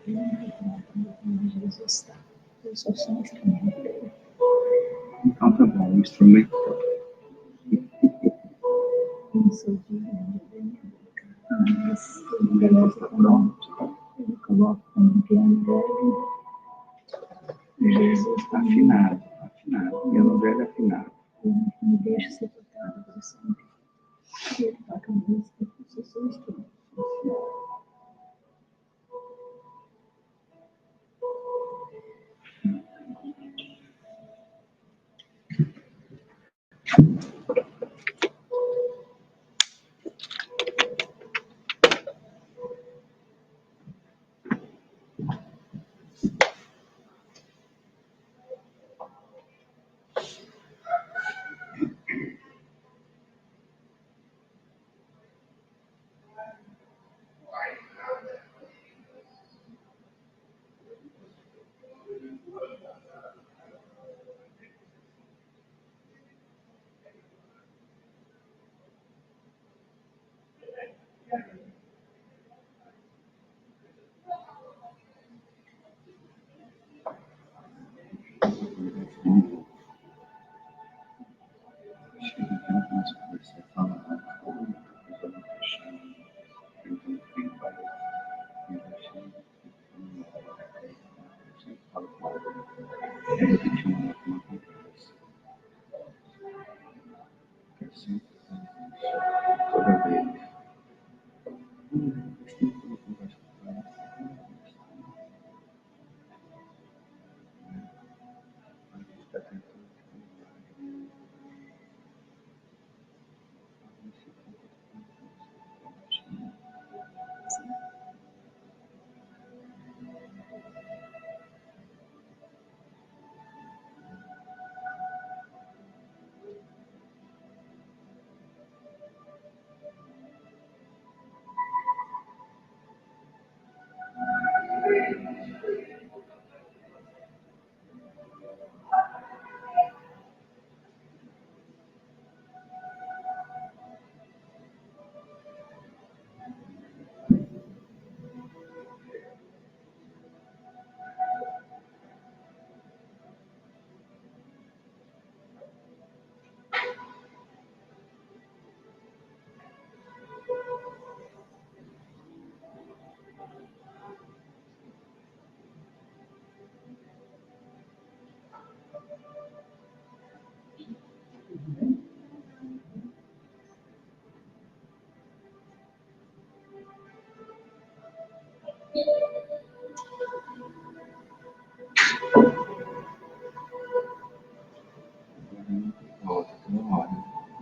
Jesus está. Eu só sou um instrumento dele. Então tá bom, um instrumento. Eu sou digno de minha boca. Mas ele coloca pronto. Ele coloca como piano velho. Jesus Afinado. Piano velho afinado. Eu me deixo ser tocado por sempre. E ele toca música, eu sou seu instrumento.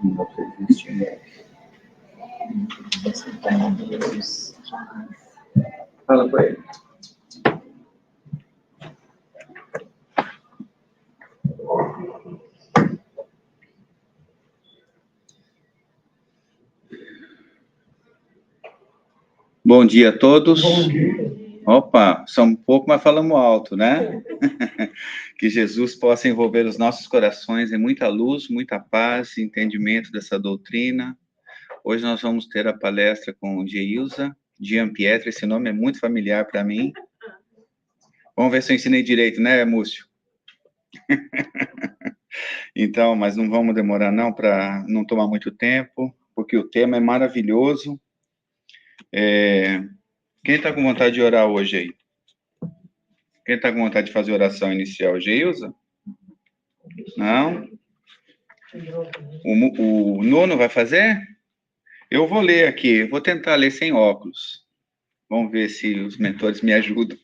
Não dá para existir. Você está Deus jamais. Fala para ele. Bom dia a todos. Bom dia. Opa, só um pouco, mas falamos alto, né? Que Jesus possa envolver os nossos corações em muita luz, muita paz, entendimento dessa doutrina. Hoje nós vamos ter a palestra com Geilza Gianpietro, esse nome é muito familiar para mim. Vamos ver se eu ensinei direito, né, Múcio? Então, mas não vamos demorar não, para não tomar muito tempo, porque o tema é maravilhoso. Quem está com vontade de orar hoje aí? Quem está com vontade de fazer oração inicial? Geilza? Não? O Nuno vai fazer? Eu vou ler aqui, vou tentar ler sem óculos. Vamos ver se os mentores me ajudam.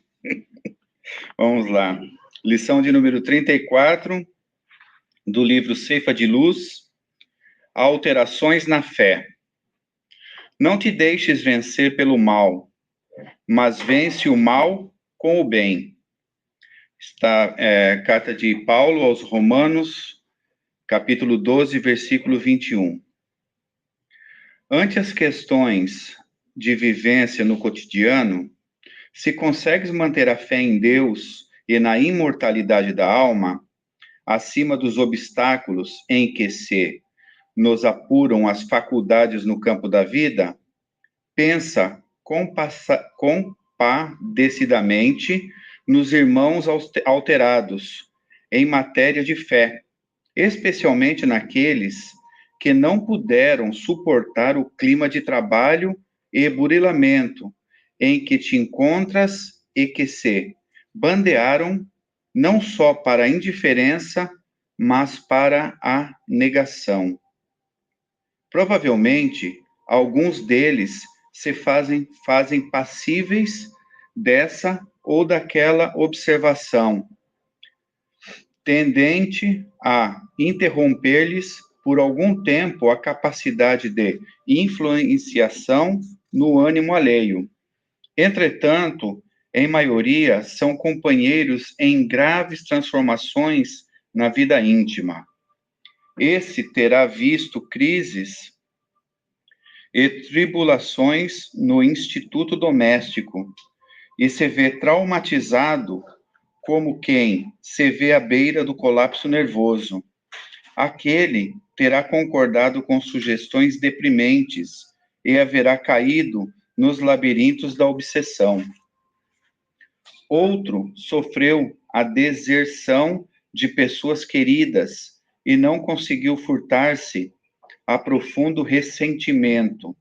Vamos lá. Lição de número 34, do livro Ceifa de Luz, Alterações na Fé. Não te deixes vencer pelo mal, mas vence o mal com o bem. Está carta de Paulo aos Romanos, capítulo 12, versículo 21. Ante as questões de vivência no cotidiano, se consegues manter a fé em Deus e na imortalidade da alma, acima dos obstáculos em que se nos apuram as faculdades no campo da vida, pensa com compadecidamente nos irmãos alterados em matéria de fé, especialmente naqueles que não puderam suportar o clima de trabalho e burilamento em que te encontras e que se bandearam não só para a indiferença, mas para a negação. Provavelmente, alguns deles se fazem passíveis dessa ou daquela observação, tendente a interromper-lhes por algum tempo a capacidade de influenciação no ânimo alheio. Entretanto, em maioria, são companheiros em graves transformações na vida íntima. Esse terá visto crises e tribulações no instituto doméstico e se vê traumatizado como quem se vê à beira do colapso nervoso. Aquele terá concordado com sugestões deprimentes e haverá caído nos labirintos da obsessão. Outro sofreu a deserção de pessoas queridas e não conseguiu furtar-se a profundo ressentimento.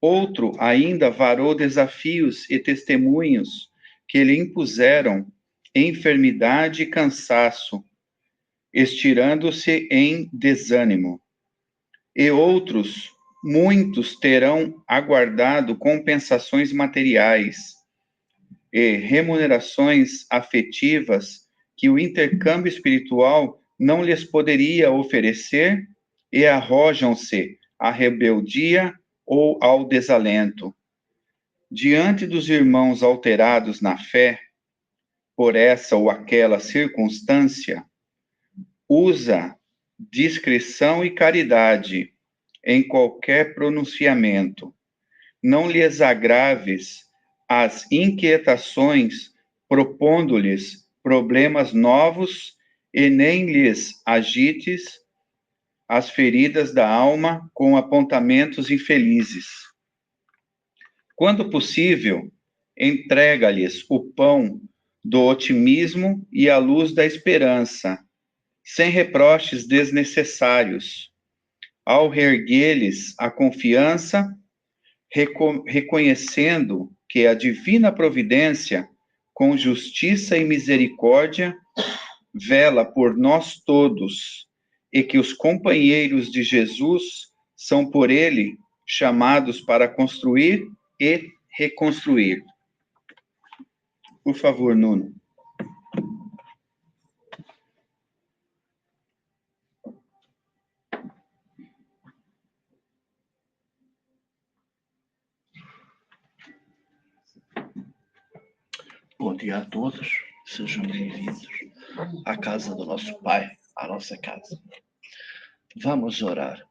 Outro ainda varou desafios e testemunhos que lhe impuseram enfermidade e cansaço, estirando-se em desânimo. E outros, muitos terão aguardado compensações materiais e remunerações afetivas que o intercâmbio espiritual não lhes poderia oferecer e arrojam-se à rebeldia ou ao desalento. Diante dos irmãos alterados na fé, por essa ou aquela circunstância, usa discrição e caridade em qualquer pronunciamento. Não lhes agraves as inquietações, propondo-lhes problemas novos, e nem lhes agites as feridas da alma com apontamentos infelizes. Quando possível, entrega-lhes o pão do otimismo e a luz da esperança, sem reproches desnecessários. Ao reerguer-lhes a confiança, reconhecendo que a divina providência, com justiça e misericórdia, vela por nós todos, e que os companheiros de Jesus são por ele chamados para construir e reconstruir. Por favor, Nuno. Bom dia a todos, sejam bem-vindos à casa do nosso Pai, à nossa casa. Vamos orar.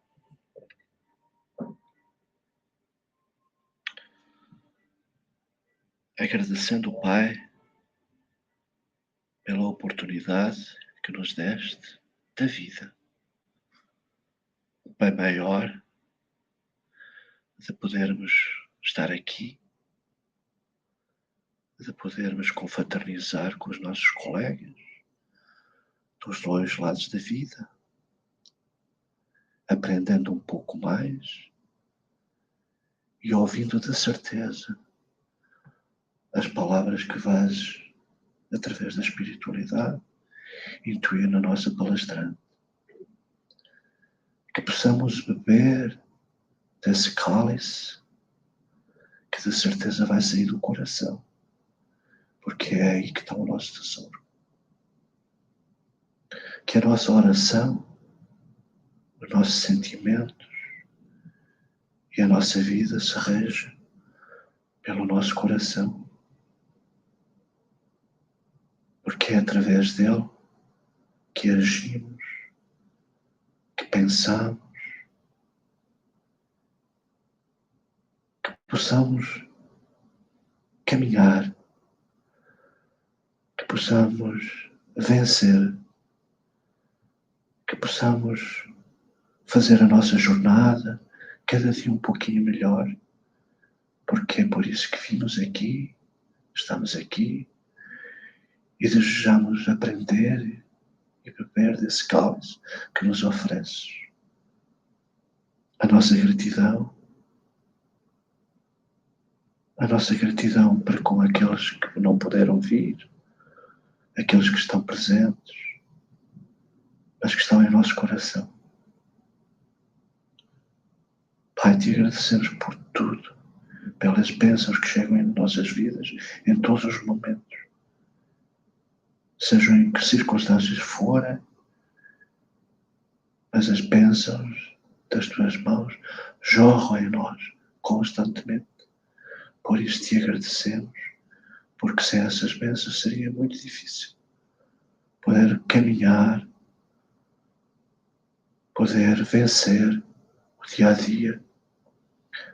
Agradecendo o Pai pela oportunidade que nos deste da vida. O Pai maior de podermos estar aqui, de podermos confraternizar com os nossos colegas dos dois lados da vida, aprendendo um pouco mais e ouvindo de certeza as palavras que vais, através da espiritualidade, intuir na nossa palestrante. Que possamos beber desse cálice que de certeza vai sair do coração, porque é aí que está o nosso tesouro. Que a nossa oração, os nossos sentimentos e a nossa vida se reja pelo nosso coração, porque é através dele que agimos, que pensamos, que possamos caminhar, que possamos vencer, que possamos fazer a nossa jornada cada dia um pouquinho melhor, porque é por isso que vimos aqui estamos aqui e desejamos aprender e beber desse cálice que nos ofereces. A nossa gratidão para com aqueles que não puderam vir, aqueles que estão presentes, mas que estão em nosso coração. Pai, te agradecemos por tudo, pelas bênçãos que chegam em nossas vidas, em todos os momentos. Sejam em que circunstâncias forem, mas as bênçãos das tuas mãos jorram em nós constantemente. Por isso te agradecemos, porque sem essas bênçãos seria muito difícil poder caminhar, poder vencer o dia a dia.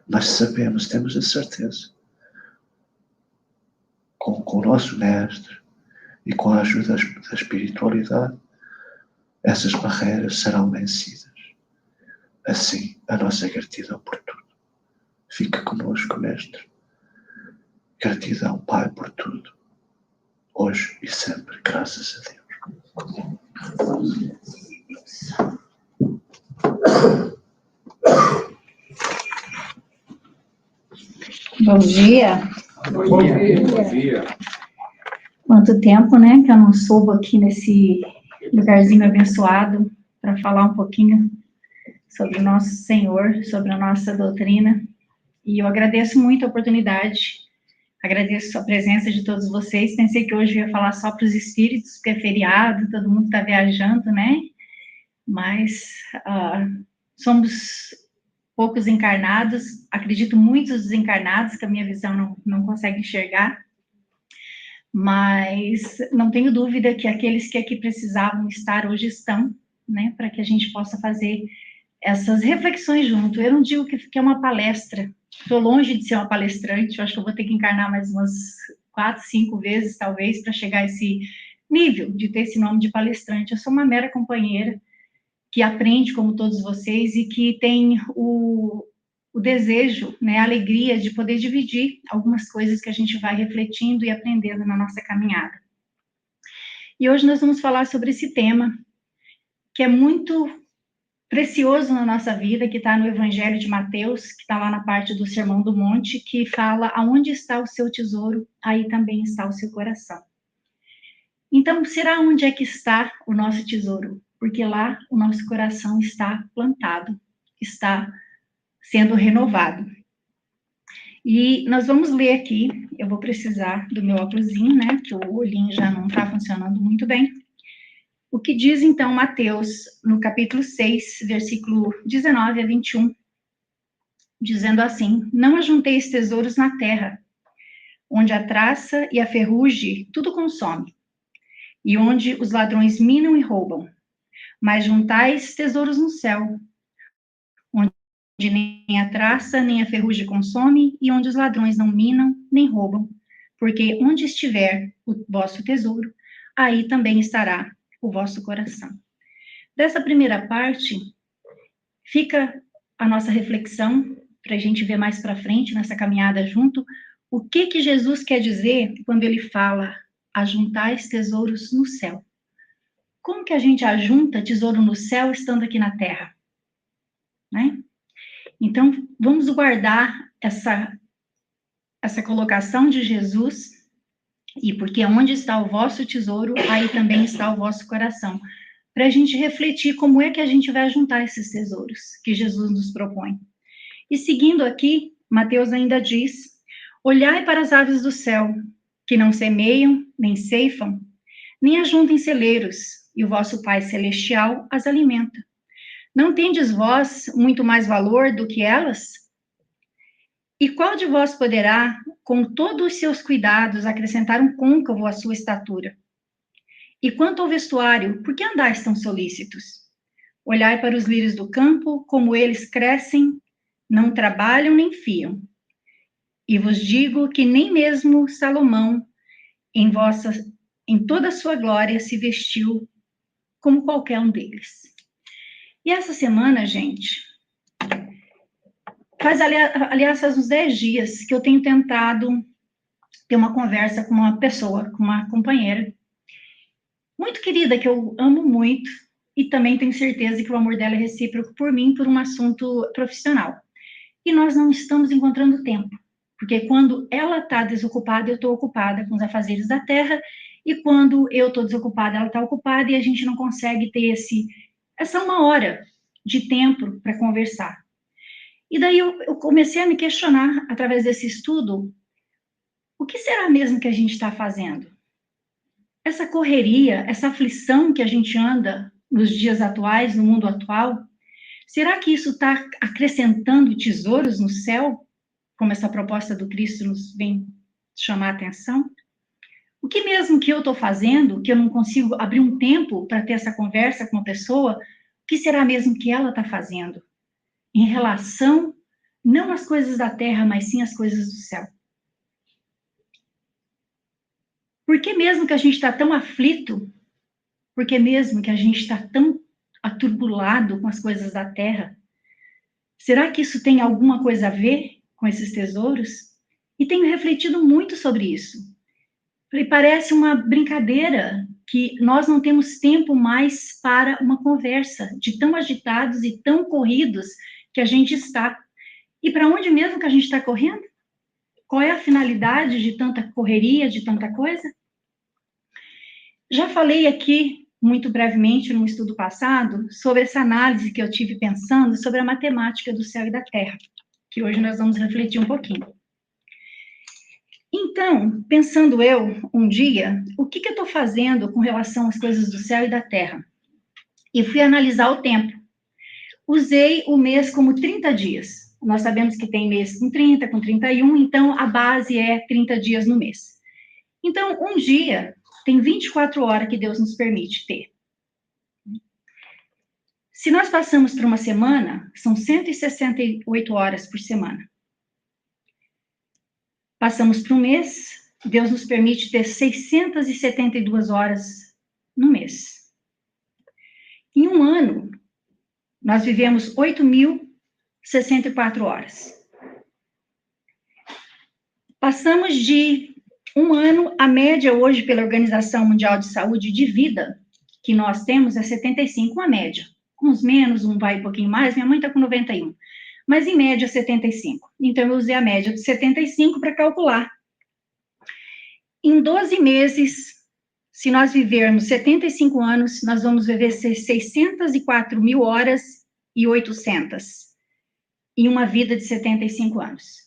Nós sabemos, temos a certeza, com o nosso Mestre e com a ajuda da espiritualidade, essas barreiras serão vencidas. Assim, a nossa gratidão por tudo. Fica conosco, Mestre. Gratidão, Pai, por tudo. Hoje e sempre, graças a Deus. Bom dia. Bom dia. Quanto tempo, né, que eu não subo aqui nesse lugarzinho abençoado para falar um pouquinho sobre o nosso Senhor, sobre a nossa doutrina. E eu agradeço muito a oportunidade, agradeço a presença de todos vocês. Pensei que hoje eu ia falar só para os espíritos, porque é feriado, todo mundo está viajando, né? Mas somos poucos encarnados, acredito muitos desencarnados, que a minha visão não consegue enxergar, mas não tenho dúvida que aqueles que aqui precisavam estar hoje estão, né, para que a gente possa fazer essas reflexões junto. Eu não digo que é uma palestra, estou longe de ser uma palestrante, eu acho que eu vou ter que encarnar mais umas 4, 5 vezes, talvez, para chegar a esse nível de ter esse nome de palestrante. Eu sou uma mera companheira que aprende como todos vocês e que tem o desejo, né, a alegria de poder dividir algumas coisas que a gente vai refletindo e aprendendo na nossa caminhada. E hoje nós vamos falar sobre esse tema, que é muito precioso na nossa vida, que está no Evangelho de Mateus, que está lá na parte do Sermão do Monte, que fala: aonde está o seu tesouro, aí também está o seu coração. Então, será onde é que está o nosso tesouro? Porque lá o nosso coração está plantado, está sendo renovado. E nós vamos ler aqui, eu vou precisar do meu óculosinho, né, que o olhinho já não está funcionando muito bem. O que diz, então, Mateus, no capítulo 6, versículo 19 a 21, dizendo assim: não ajunteis tesouros na terra, onde a traça e a ferrugem tudo consome, e onde os ladrões minam e roubam, mas juntais tesouros no céu, onde nem a traça nem a ferrugem consome, e onde os ladrões não minam nem roubam, porque onde estiver o vosso tesouro, aí também estará o vosso coração. Dessa primeira parte, fica a nossa reflexão, para a gente ver mais para frente, nessa caminhada junto, o que Jesus quer dizer quando ele fala: ajuntais tesouros no céu. Como que a gente ajunta tesouro no céu estando aqui na terra? Né? Então, vamos guardar essa colocação de Jesus, e porque onde está o vosso tesouro, aí também está o vosso coração, para a gente refletir como é que a gente vai juntar esses tesouros que Jesus nos propõe. E seguindo aqui, Mateus ainda diz: olhai para as aves do céu, que não semeiam, nem ceifam, nem ajuntam em celeiros, e o vosso Pai Celestial as alimenta. Não tendes vós muito mais valor do que elas? E qual de vós poderá, com todos os seus cuidados, acrescentar um côncavo à sua estatura? E quanto ao vestuário, por que andais tão solícitos? Olhai para os lírios do campo, como eles crescem, não trabalham nem fiam. E vos digo que nem mesmo Salomão, em toda a sua glória, se vestiu como qualquer um deles. E essa semana, gente, aliás, faz uns 10 dias que eu tenho tentado ter uma conversa com uma pessoa, com uma companheira muito querida, que eu amo muito, e também tenho certeza que o amor dela é recíproco por mim, por um assunto profissional. E nós não estamos encontrando tempo, porque quando ela está desocupada, eu estou ocupada com os afazeres da terra, e quando eu estou desocupada, ela está ocupada, e a gente não consegue ter essa 1 hora de tempo para conversar. E daí eu comecei a me questionar, através desse estudo, o que será mesmo que a gente está fazendo? Essa correria, essa aflição que a gente anda nos dias atuais, no mundo atual, será que isso está acrescentando tesouros no céu, como essa proposta do Cristo nos vem chamar a atenção? O que mesmo que eu estou fazendo, que eu não consigo abrir um tempo para ter essa conversa com uma pessoa, o que será mesmo que ela está fazendo? Em relação, não às coisas da terra, mas sim às coisas do céu. Por que mesmo que a gente está tão aflito? Por que mesmo que a gente está tão aturbulado com as coisas da terra? Será que isso tem alguma coisa a ver com esses tesouros? E tenho refletido muito sobre isso. Falei, parece uma brincadeira que nós não temos tempo mais para uma conversa, de tão agitados e tão corridos que a gente está. E para onde mesmo que a gente está correndo? Qual é a finalidade de tanta correria, de tanta coisa? Já falei aqui, muito brevemente, num estudo passado, sobre essa análise que eu tive pensando sobre a matemática do céu e da terra, que hoje nós vamos refletir um pouquinho. Então, pensando eu, um dia, o que eu estou fazendo com relação às coisas do céu e da terra? E fui analisar o tempo. Usei o mês como 30 dias. Nós sabemos que tem mês com 30, com 31, então a base é 30 dias no mês. Então, um dia tem 24 horas que Deus nos permite ter. Se nós passamos por uma semana, são 168 horas por semana. Passamos por um mês, Deus nos permite ter 672 horas no mês. Em um ano, nós vivemos 8.064 horas. Passamos de um ano, a média hoje pela Organização Mundial de Saúde de vida que nós temos é 75, a média. Uns menos, um vai um pouquinho mais, minha mãe está com 91. Mas em média 75. Então eu usei a média de 75 para calcular. Em 12 meses, se nós vivermos 75 anos, nós vamos viver 604.000 horas e 800 em uma vida de 75 anos.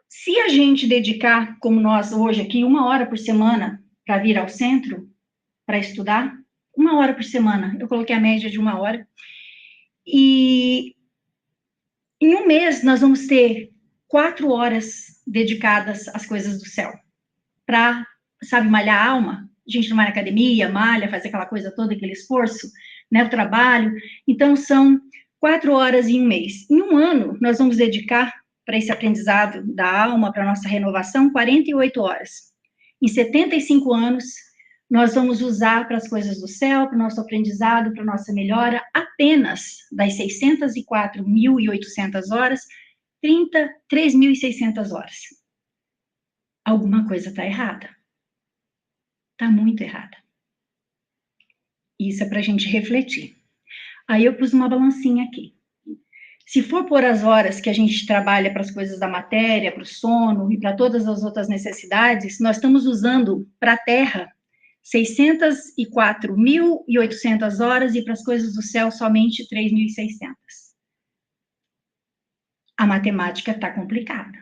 Se a gente dedicar, como nós hoje aqui, 1 hora por semana para vir ao centro, para estudar, 1 hora por semana, eu coloquei a média de 1 hora, e em um mês nós vamos ter 4 horas dedicadas às coisas do céu, para, sabe, malhar a alma. A gente não vai na academia, malha, faz aquela coisa toda, aquele esforço, né, o trabalho. Então, são 4 horas em um mês. Em um ano, nós vamos dedicar para esse aprendizado da alma, para a nossa renovação, 48 horas. Em 75 anos, nós vamos usar para as coisas do céu, para o nosso aprendizado, para a nossa melhora, apenas das 604.800 horas, 3.600 horas. Alguma coisa está errada. Está muito errada. Isso é para a gente refletir. Aí eu pus uma balancinha aqui. Se for por as horas que a gente trabalha para as coisas da matéria, para o sono e para todas as outras necessidades, nós estamos usando para a Terra 604.800 horas e para as coisas do céu somente 3.600. A matemática está complicada.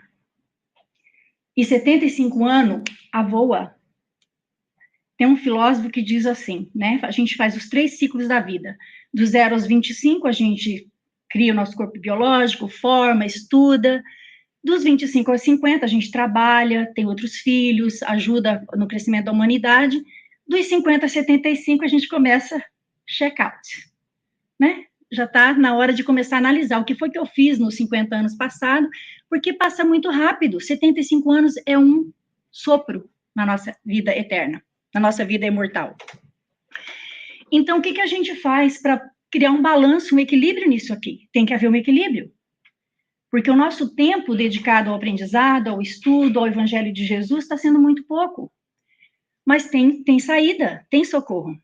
E 75 anos, a voa. Tem um filósofo que diz assim, né? A gente faz os 3 ciclos da vida. Do 0 aos 25, a gente cria o nosso corpo biológico, forma, estuda. Dos 25 aos 50, a gente trabalha, tem outros filhos, ajuda no crescimento da humanidade. Dos 50 a 75, a gente começa check-out, né? Já está na hora de começar a analisar o que foi que eu fiz nos 50 anos passados, porque passa muito rápido. 75 anos é um sopro na nossa vida eterna, na nossa vida imortal. Então, o que a gente faz para criar um balanço, um equilíbrio nisso aqui? Tem que haver um equilíbrio. Porque o nosso tempo dedicado ao aprendizado, ao estudo, ao Evangelho de Jesus, está sendo muito pouco. Mas tem saída, tem socorro.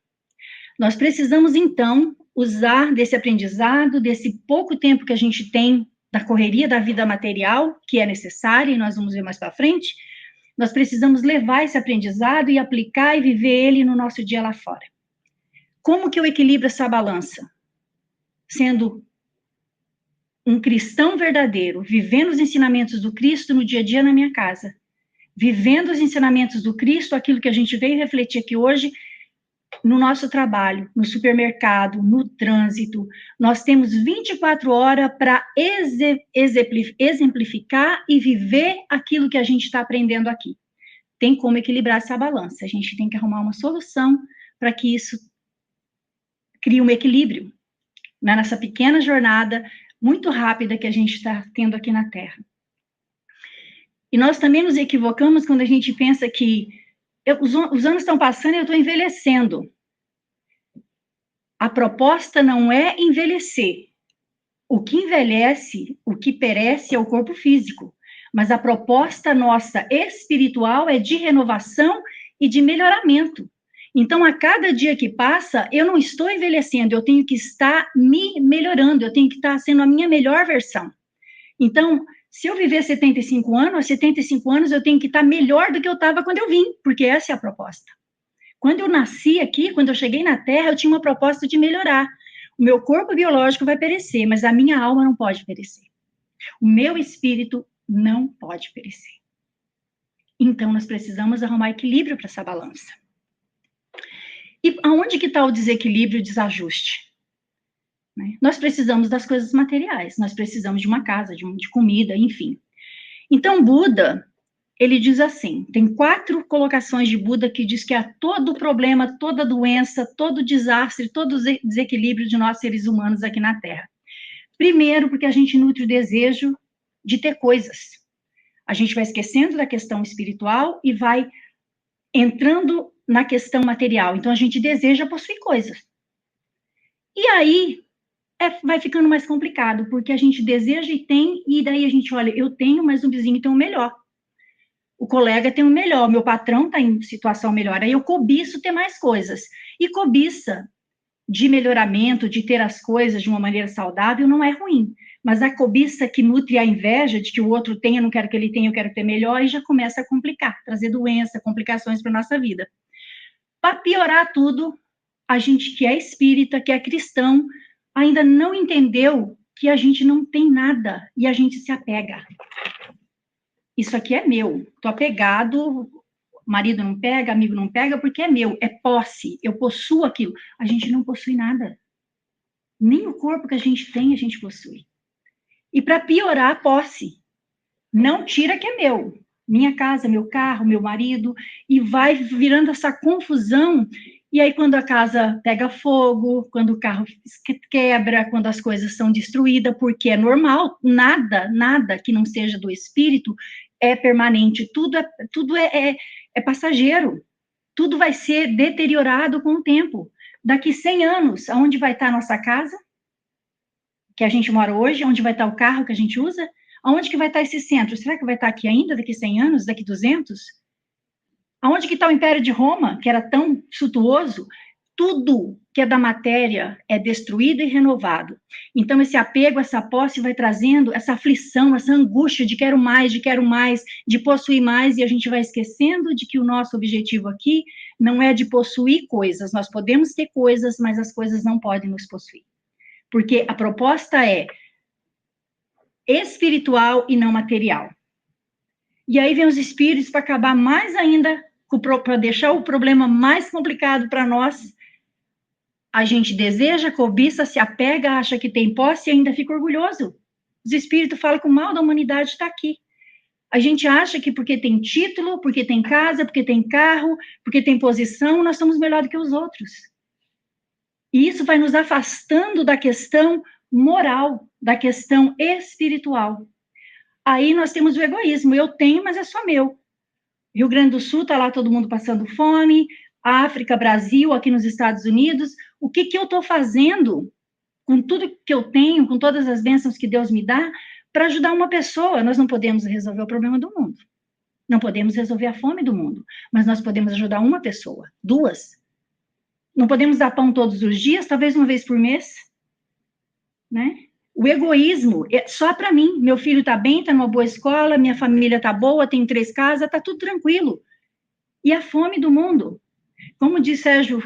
Nós precisamos, então, usar desse aprendizado, desse pouco tempo que a gente tem da correria da vida material, que é necessária, e nós vamos ver mais para frente, nós precisamos levar esse aprendizado e aplicar e viver ele no nosso dia lá fora. Como que eu equilibro essa balança? Sendo um cristão verdadeiro, vivendo os ensinamentos do Cristo no dia a dia na minha casa, vivendo os ensinamentos do Cristo, aquilo que a gente veio refletir aqui hoje, no nosso trabalho, no supermercado, no trânsito. Nós temos 24 horas para exemplificar e viver aquilo que a gente está aprendendo aqui. Tem como equilibrar essa balança. A gente tem que arrumar uma solução para que isso crie um equilíbrio, né, nessa pequena jornada muito rápida que a gente está tendo aqui na Terra. E nós também nos equivocamos quando a gente pensa que os anos estão passando e eu estou envelhecendo. A proposta não é envelhecer. O que envelhece, o que perece é o corpo físico. Mas a proposta nossa espiritual é de renovação e de melhoramento. Então, a cada dia que passa, eu não estou envelhecendo, eu tenho que estar me melhorando, eu tenho que estar sendo a minha melhor versão. Então, se eu viver 75 anos, aos 75 anos eu tenho que estar melhor do que eu estava quando eu vim, porque essa é a proposta. Quando eu nasci aqui, quando eu cheguei na Terra, eu tinha uma proposta de melhorar. O meu corpo biológico vai perecer, mas a minha alma não pode perecer. O meu espírito não pode perecer. Então, nós precisamos arrumar equilíbrio para essa balança. E aonde que está o desequilíbrio e o desajuste? Né? Nós precisamos das coisas materiais, nós precisamos de uma casa, de comida, enfim. Então, Buda, ele diz assim, tem 4 colocações de Buda que diz que é todo problema, toda doença, todo desastre, todo desequilíbrio de nós seres humanos aqui na Terra. Primeiro, porque a gente nutre o desejo de ter coisas. A gente vai esquecendo da questão espiritual e vai entrando na questão material. Então, a gente deseja possuir coisas. E aí, vai ficando mais complicado, porque a gente deseja e tem, e daí a gente olha, eu tenho, mas o vizinho tem o melhor. O colega tem o melhor, meu patrão está em situação melhor. Aí eu cobiço ter mais coisas. E cobiça de melhoramento, de ter as coisas de uma maneira saudável, não é ruim. Mas a cobiça que nutre a inveja de que o outro tenha, não quero que ele tenha, eu quero ter melhor, e já começa a complicar, trazer doença, complicações para a nossa vida. Para piorar tudo, a gente que é espírita, que é cristão, ainda não entendeu que a gente não tem nada e a gente se apega. Isso aqui é meu, estou apegado, marido não pega, amigo não pega, porque é meu, é posse, eu possuo aquilo. A gente não possui nada. Nem o corpo que a gente possui. E para piorar a posse, não tira que é meu. Minha casa, meu carro, meu marido, e vai virando essa confusão. E aí, quando a casa pega fogo, quando o carro quebra, quando as coisas são destruídas, porque é normal, nada que não seja do espírito é permanente, tudo é passageiro, tudo vai ser deteriorado com o tempo. Daqui 100 anos, aonde vai estar a nossa casa, que a gente mora hoje, onde vai estar o carro que a gente usa, aonde que vai estar esse centro? Será que vai estar aqui ainda daqui 100 anos, daqui 200? Aonde que está o Império de Roma, que era tão suntuoso? Tudo que é da matéria é destruído e renovado. Então, esse apego, essa posse vai trazendo essa aflição, essa angústia de quero mais, de possuir mais, e a gente vai esquecendo de que o nosso objetivo aqui não é de possuir coisas. Nós podemos ter coisas, mas as coisas não podem nos possuir. Porque a proposta é espiritual e não material. E aí vem os espíritos para acabar mais ainda, para deixar o problema mais complicado para nós. A gente deseja, cobiça, se apega, acha que tem posse e ainda fica orgulhoso. Os espíritos falam que o mal da humanidade está aqui. A gente acha que porque tem título, porque tem casa, porque tem carro, porque tem posição, nós somos melhor do que os outros. E isso vai nos afastando da questão moral, da questão espiritual. Aí nós temos o egoísmo, eu tenho, mas é só meu. Rio Grande do Sul, está lá todo mundo passando fome, África, Brasil, aqui nos Estados Unidos, o que eu estou fazendo com tudo que eu tenho, com todas as bênçãos que Deus me dá, para ajudar uma pessoa. Nós não podemos resolver o problema do mundo. Não podemos resolver a fome do mundo, mas nós podemos ajudar uma pessoa, 2. Não podemos dar pão todos os dias, talvez uma vez por mês, né? O egoísmo é só para mim. Meu filho está bem, está numa boa escola, minha família está boa, tem 3 casas, está tudo tranquilo. E a fome do mundo? Como diz Sérgio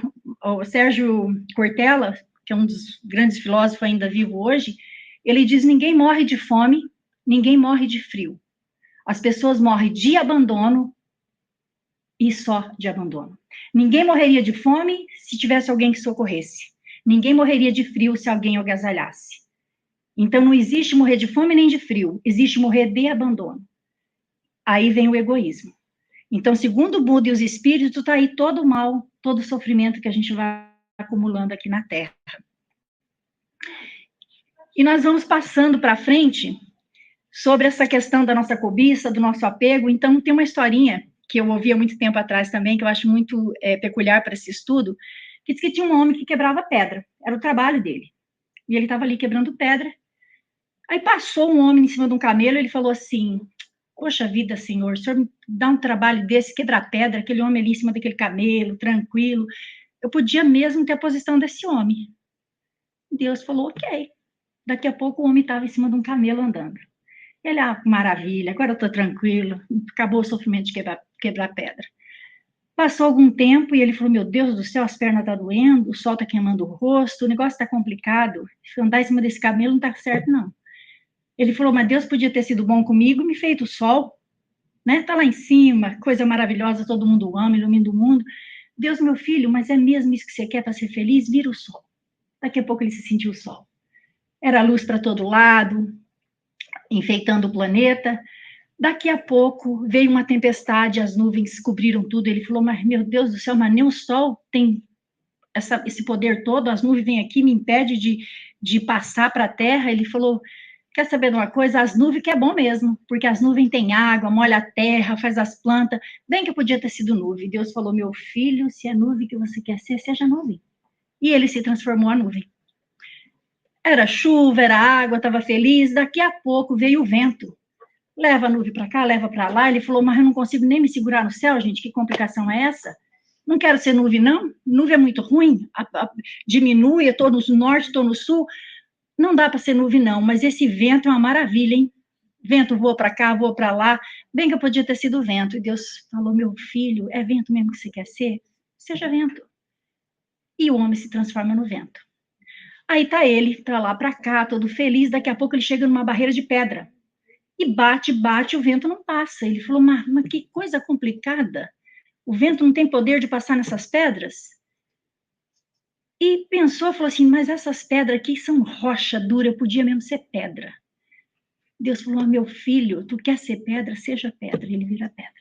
Cortella, que é um dos grandes filósofos ainda vivo hoje, ele diz: ninguém morre de fome, ninguém morre de frio. As pessoas morrem de abandono e só de abandono. Ninguém morreria de fome se tivesse alguém que socorresse. Ninguém morreria de frio se alguém agasalhasse. Então, não existe morrer de fome nem de frio, existe morrer de abandono. Aí vem o egoísmo. Então, segundo o Buda e os espíritos, está aí todo o mal, todo o sofrimento que a gente vai acumulando aqui na Terra. E nós vamos passando para frente sobre essa questão da nossa cobiça, do nosso apego. Então, tem uma historinha que eu ouvi há muito tempo atrás também, que eu acho muito peculiar para esse estudo, que diz que tinha um homem que quebrava pedra, era o trabalho dele. E ele estava ali quebrando pedra. Aí passou um homem em cima de um camelo, ele falou assim: poxa vida, senhor, o senhor me dá um trabalho desse, quebrar pedra, aquele homem ali em cima daquele camelo, tranquilo. Eu podia mesmo ter a posição desse homem. Deus falou: ok. Daqui a pouco o homem estava em cima de um camelo andando. Ele: ah, maravilha, agora eu estou tranquilo, acabou o sofrimento de quebrar pedra. Passou algum tempo e ele falou: meu Deus do céu, as pernas estão doendo, o sol está queimando o rosto, o negócio está complicado, andar em cima desse camelo não está certo, não. Ele falou: mas Deus podia ter sido bom comigo, me feito o sol, né? Tá lá em cima, coisa maravilhosa, todo mundo ama, ilumina o mundo. Deus, meu filho, mas é mesmo isso que você quer para ser feliz? Vira o sol. Daqui a pouco ele se sentiu o sol. Era luz para todo lado, enfeitando o planeta. Daqui a pouco veio uma tempestade, as nuvens cobriram tudo. Ele falou: mas meu Deus do céu, mas nem o sol tem esse poder todo, as nuvens vêm aqui, me impede de passar para a Terra. Ele falou: quer saber de uma coisa? As nuvens que é bom mesmo, porque as nuvens têm água, molha a terra, faz as plantas. Bem que eu podia ter sido nuvem. Deus falou: meu filho, se é nuvem que você quer ser, seja nuvem. E ele se transformou a nuvem. Era chuva, era água, estava feliz. Daqui a pouco veio o vento. Leva a nuvem para cá, leva para lá. Ele falou: mas eu não consigo nem me segurar no céu, gente, que complicação é essa? Não quero ser nuvem, não. Nuvem é muito ruim, diminui, eu estou no norte, estou no sul. Não dá para ser nuvem, não, mas esse vento é uma maravilha, hein? Vento voa para cá, voa para lá. Bem que eu podia ter sido vento. E Deus falou: meu filho, é vento mesmo que você quer ser? Seja vento. E o homem se transforma no vento. Aí tá ele, para lá, para cá, todo feliz. Daqui a pouco ele chega numa barreira de pedra. E bate, o vento não passa. Ele falou: mas que coisa complicada. O vento não tem poder de passar nessas pedras? E pensou, falou assim: mas essas pedras aqui são rocha dura, eu podia mesmo ser pedra. Deus falou: meu filho, tu quer ser pedra? Seja pedra. Ele vira pedra.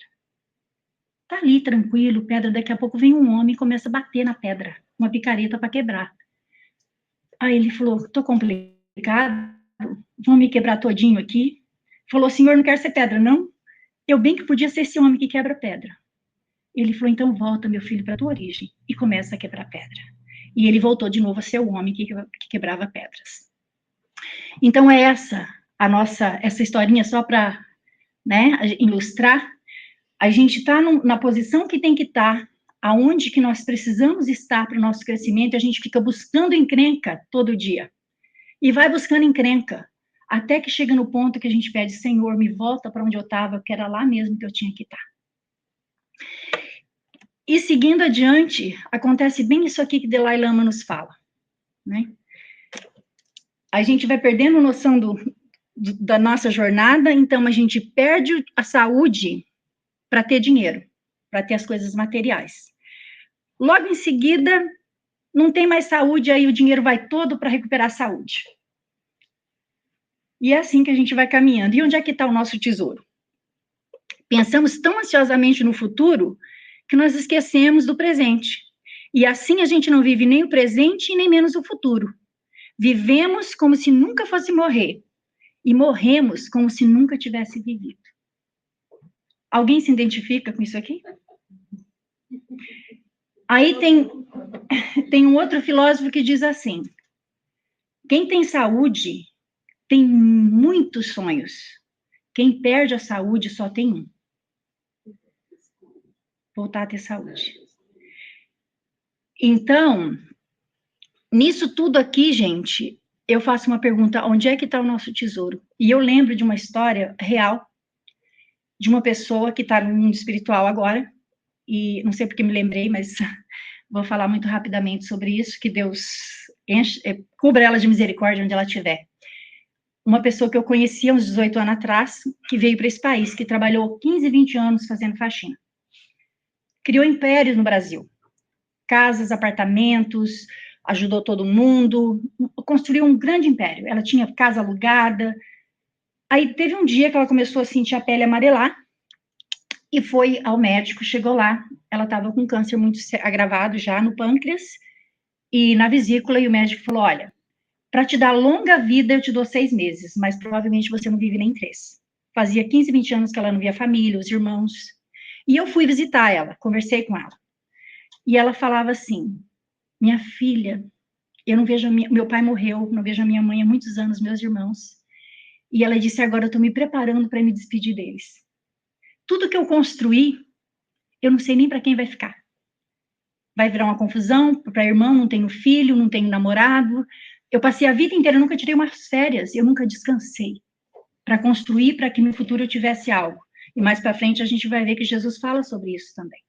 Tá ali, tranquilo, pedra. Daqui a pouco vem um homem e começa a bater na pedra, uma picareta para quebrar. Aí ele falou: tô complicado, vão me quebrar todinho aqui. Falou: senhor, não quer ser pedra, não? Eu bem que podia ser esse homem que quebra pedra. Ele falou: então volta, meu filho, para a tua origem. E começa a quebrar pedra. E ele voltou de novo a ser o homem que quebrava pedras. Então é essa historinha só para, né, ilustrar. A gente está na posição que tem que estar, aonde que nós precisamos estar para o nosso crescimento, a gente fica buscando encrenca todo dia. E vai buscando encrenca, até que chega no ponto que a gente pede: Senhor, me volta para onde eu estava, que era lá mesmo que eu tinha que estar. E seguindo adiante, acontece bem isso aqui que Dalai Lama nos fala, né? A gente vai perdendo noção da nossa jornada, então a gente perde a saúde para ter dinheiro, para ter as coisas materiais. Logo em seguida, não tem mais saúde, aí o dinheiro vai todo para recuperar a saúde. E é assim que a gente vai caminhando. E onde é que está o nosso tesouro? Pensamos tão ansiosamente no futuro que nós esquecemos do presente. E assim a gente não vive nem o presente e nem menos o futuro. Vivemos como se nunca fosse morrer. E morremos como se nunca tivesse vivido. Alguém se identifica com isso aqui? Aí tem um outro filósofo que diz assim: quem tem saúde tem muitos sonhos. Quem perde a saúde só tem um. Voltar a ter saúde. Então, nisso tudo aqui, gente, eu faço uma pergunta: onde é que está o nosso tesouro? E eu lembro de uma história real, de uma pessoa que está no mundo espiritual agora, e não sei porque me lembrei, mas vou falar muito rapidamente sobre isso, que Deus cubra ela de misericórdia onde ela estiver. Uma pessoa que eu conhecia uns 18 anos atrás, que veio para esse país, que trabalhou 15, 20 anos fazendo faxina. Criou impérios no Brasil. Casas, apartamentos, ajudou todo mundo, construiu um grande império. Ela tinha casa alugada. Aí teve um dia que ela começou a sentir a pele amarelar, e foi ao médico, chegou lá, ela estava com câncer muito agravado já no pâncreas e na vesícula, e o médico falou: olha, para te dar longa vida, eu te dou 6 meses, mas provavelmente você não vive nem 3. Fazia 15, 20 anos que ela não via a família, os irmãos, e eu fui visitar ela, conversei com ela, e ela falava assim: minha filha, eu não vejo meu pai morreu, não vejo a minha mãe há muitos anos, meus irmãos, e ela disse: agora eu estou me preparando para me despedir deles. Tudo que eu construí, eu não sei nem para quem vai ficar. Vai virar uma confusão, para irmão, não tenho filho, não tenho namorado. Eu passei a vida inteira, eu nunca tirei umas férias, eu nunca descansei para construir, para que no futuro eu tivesse algo. E mais para frente a gente vai ver que Jesus fala sobre isso também.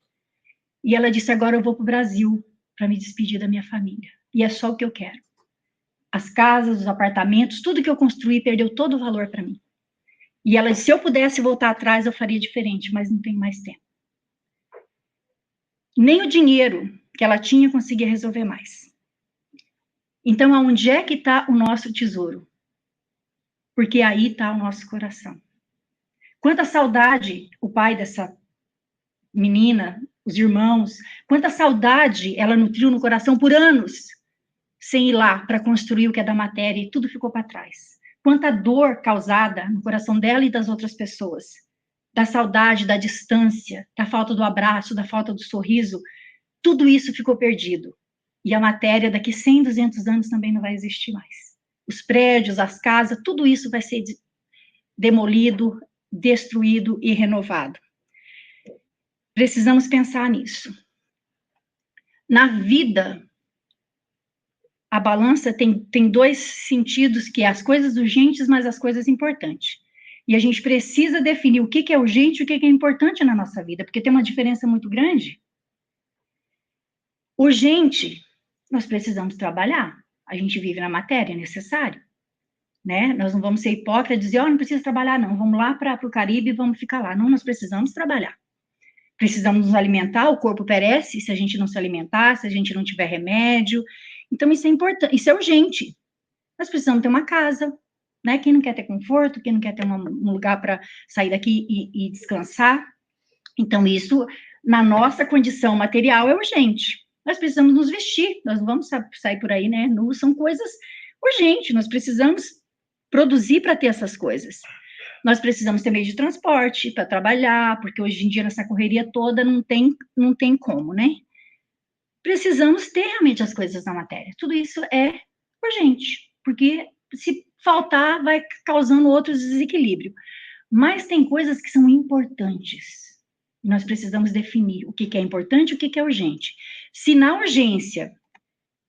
E ela disse: agora eu vou para o Brasil para me despedir da minha família. E é só o que eu quero. As casas, os apartamentos, tudo que eu construí perdeu todo o valor para mim. E ela disse: se eu pudesse voltar atrás, eu faria diferente, mas não tenho mais tempo. Nem o dinheiro que ela tinha conseguia resolver mais. Então, aonde é que está o nosso tesouro? Porque aí está o nosso coração. Quanta saudade o pai dessa menina, os irmãos, quanta saudade ela nutriu no coração por anos, sem ir lá para construir o que é da matéria, e tudo ficou para trás. Quanta dor causada no coração dela e das outras pessoas. Da saudade, da distância, da falta do abraço, da falta do sorriso, tudo isso ficou perdido. E a matéria, daqui 100, 200 anos, também não vai existir mais. Os prédios, as casas, tudo isso vai ser demolido, destruído e renovado. Precisamos pensar nisso. Na vida, a balança tem 2 sentidos, que é as coisas urgentes, mas as coisas importantes. E a gente precisa definir o que é urgente e o que é importante na nossa vida, porque tem uma diferença muito grande. Urgente, nós precisamos trabalhar. A gente vive na matéria, é necessário. Né? Nós não vamos ser hipócritas e dizer: não precisa trabalhar, não. Vamos lá para o Caribe e vamos ficar lá. Não, nós precisamos trabalhar. Precisamos nos alimentar, o corpo perece se a gente não se alimentar, se a gente não tiver remédio. Então, isso é importante, isso é urgente. Nós precisamos ter uma casa, né? Quem não quer ter conforto, quem não quer ter um lugar para sair daqui e descansar. Então, isso, na nossa condição material, é urgente. Nós precisamos nos vestir, nós não vamos sair por aí, né? Nu, são coisas urgentes, nós precisamos produzir para ter essas coisas. Nós precisamos ter meio de transporte para trabalhar, porque hoje em dia, nessa correria toda, não tem como, né? Precisamos ter realmente as coisas na matéria. Tudo isso é urgente, porque se faltar, vai causando outros desequilíbrios. Mas tem coisas que são importantes. Nós precisamos definir o que é importante e o que é urgente. Se na urgência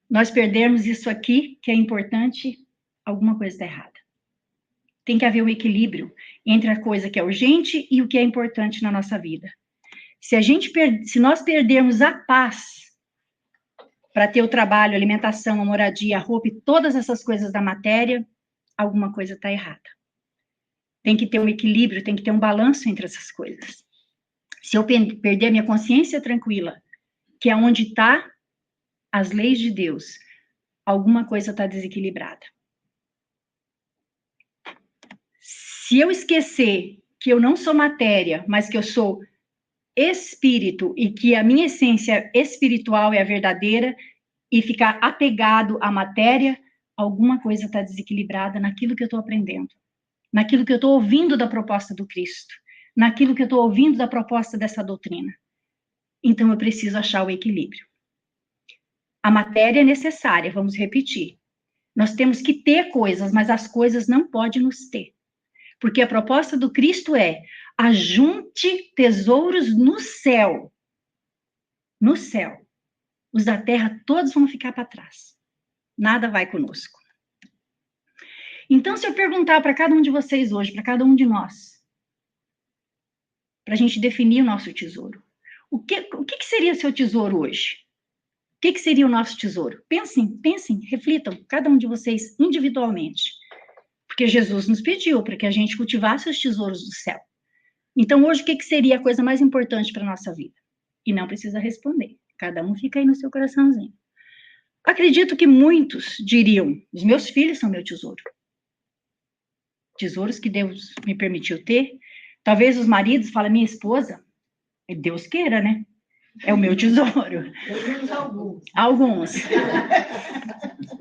nós perdermos isso aqui, que é importante, alguma coisa está errada. Tem que haver um equilíbrio entre a coisa que é urgente e o que é importante na nossa vida. Se nós perdermos a paz para ter o trabalho, a alimentação, a moradia, a roupa e todas essas coisas da matéria, alguma coisa está errada. Tem que ter um equilíbrio, tem que ter um balanço entre essas coisas. Se eu perder a minha consciência tranquila, que é onde está as leis de Deus, alguma coisa está desequilibrada. Se eu esquecer que eu não sou matéria, mas que eu sou espírito e que a minha essência espiritual é a verdadeira e ficar apegado à matéria, alguma coisa está desequilibrada naquilo que eu estou aprendendo, naquilo que eu estou ouvindo da proposta do Cristo, naquilo que eu estou ouvindo da proposta dessa doutrina. Então, eu preciso achar o equilíbrio. A matéria é necessária, vamos repetir, Nós temos que ter coisas, mas as coisas não podem nos ter. Porque a proposta do Cristo é: ajunte tesouros no céu. No céu. Os da terra todos vão ficar para trás. Nada vai conosco. Então, se eu perguntar para cada um de vocês hoje, para cada um de nós, para a gente definir o nosso tesouro, o que seria seu tesouro hoje? O que seria o nosso tesouro? Pensem, reflitam, cada um de vocês individualmente. Porque Jesus nos pediu para que a gente cultivasse os tesouros do céu. Então, hoje, o que seria a coisa mais importante para a nossa vida? E não precisa responder. Cada um fica aí no seu coraçãozinho. Acredito que muitos diriam: os meus filhos são meu tesouro. Tesouros que Deus me permitiu ter. Talvez os maridos falem: minha esposa, Deus queira, né? É o meu tesouro. Alguns.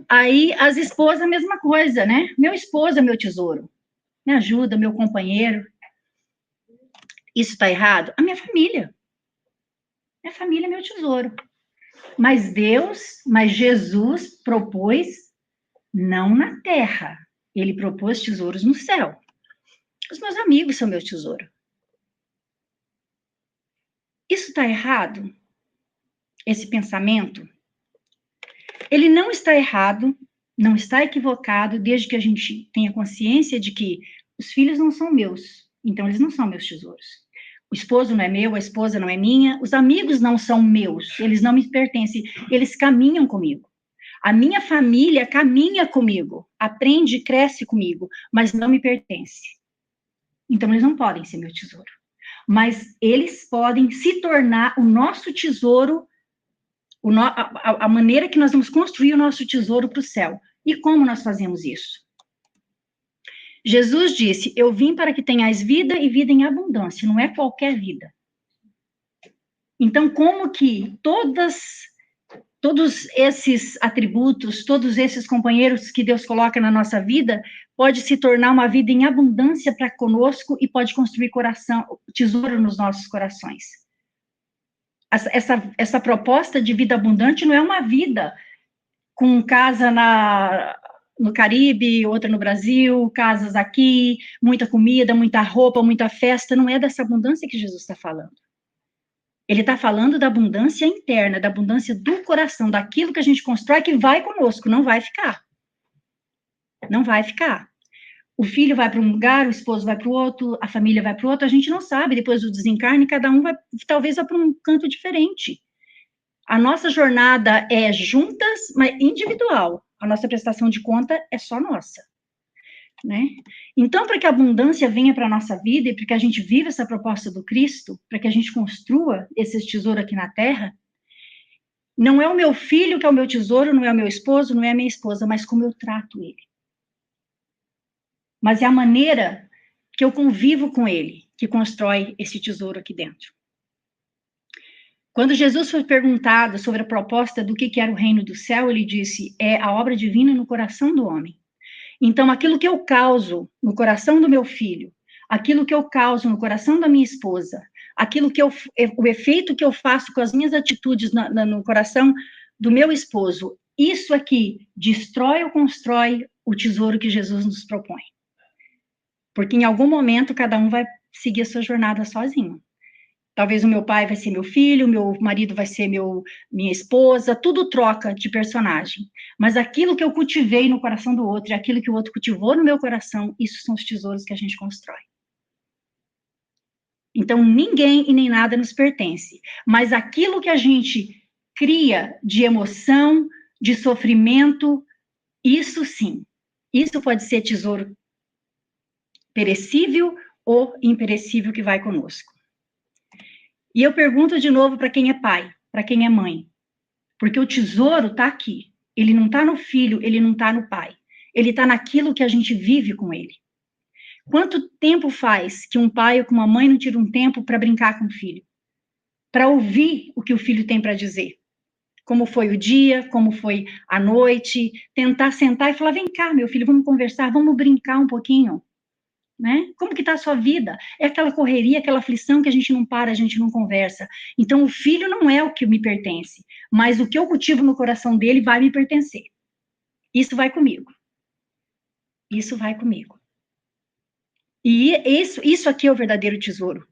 Aí, as esposas, a mesma coisa, né? Meu esposo é meu tesouro. Me ajuda, meu companheiro. Isso está errado? A minha família. Minha família é meu tesouro. Mas Jesus propôs não na terra. Ele propôs tesouros no céu. Os meus amigos são meu tesouro. Isso está errado? Esse pensamento? Ele não está errado, não está equivocado, desde que a gente tenha consciência de que os filhos não são meus, então eles não são meus tesouros. O esposo não é meu, a esposa não é minha, os amigos não são meus, eles não me pertencem, eles caminham comigo. A minha família caminha comigo, aprende e cresce comigo, mas não me pertence. Então eles não podem ser meu tesouro. Mas eles podem se tornar o nosso tesouro, a maneira que nós vamos construir o nosso tesouro para o céu. E como nós fazemos isso? Jesus disse: eu vim para que tenhais vida e vida em abundância, não é qualquer vida. Então, como que todos esses atributos, todos esses companheiros que Deus coloca na nossa vida, pode se tornar uma vida em abundância para conosco e pode construir tesouro nos nossos corações? Essa proposta de vida abundante não é uma vida com casa no Caribe, outra no Brasil, casas aqui, muita comida, muita roupa, muita festa. Não é dessa abundância que Jesus está falando. Ele está falando da abundância interna, da abundância do coração, daquilo que a gente constrói que vai conosco, não vai ficar. Não vai ficar. O filho vai para um lugar, o esposo vai para o outro, a família vai para o outro, a gente não sabe, depois do desencarne, cada um talvez vá para um canto diferente. A nossa jornada é juntas, mas individual. A nossa prestação de conta é só nossa. Né? Então, para que a abundância venha para a nossa vida e para que a gente viva essa proposta do Cristo, para que a gente construa esse tesouro aqui na Terra, não é o meu filho que é o meu tesouro, não é o meu esposo, não é a minha esposa, mas como eu trato ele. Mas é a maneira que eu convivo com ele que constrói esse tesouro aqui dentro. Quando Jesus foi perguntado sobre a proposta do que era o reino do céu, ele disse: é a obra divina no coração do homem. Então, aquilo que eu causo no coração do meu filho, aquilo que eu causo no coração da minha esposa, o efeito que eu faço com as minhas atitudes no coração do meu esposo, isso aqui destrói ou constrói o tesouro que Jesus nos propõe. Porque em algum momento cada um vai seguir a sua jornada sozinho. Talvez o meu pai vai ser meu filho, o meu marido vai ser minha esposa, tudo troca de personagem. Mas aquilo que eu cultivei no coração do outro e aquilo que o outro cultivou no meu coração, isso são os tesouros que a gente constrói. Então, ninguém e nem nada nos pertence. Mas aquilo que a gente cria de emoção, de sofrimento, isso sim. Isso pode ser tesouro perecível ou imperecível que vai conosco. E eu pergunto de novo para quem é pai, para quem é mãe. Porque o tesouro está aqui. Ele não está no filho, ele não está no pai. Ele está naquilo que a gente vive com ele. Quanto tempo faz que um pai ou que uma mãe não tira um tempo para brincar com o filho? Para ouvir o que o filho tem para dizer? Como foi o dia, como foi a noite, tentar sentar e falar: vem cá, meu filho, vamos conversar, vamos brincar um pouquinho. Né? Como que está a sua vida? É aquela correria, aquela aflição que a gente não para, a gente não conversa. Então, o filho não é o que me pertence, mas o que eu cultivo no coração dele vai me pertencer. Isso vai comigo. Isso vai comigo. E isso aqui é o verdadeiro tesouro,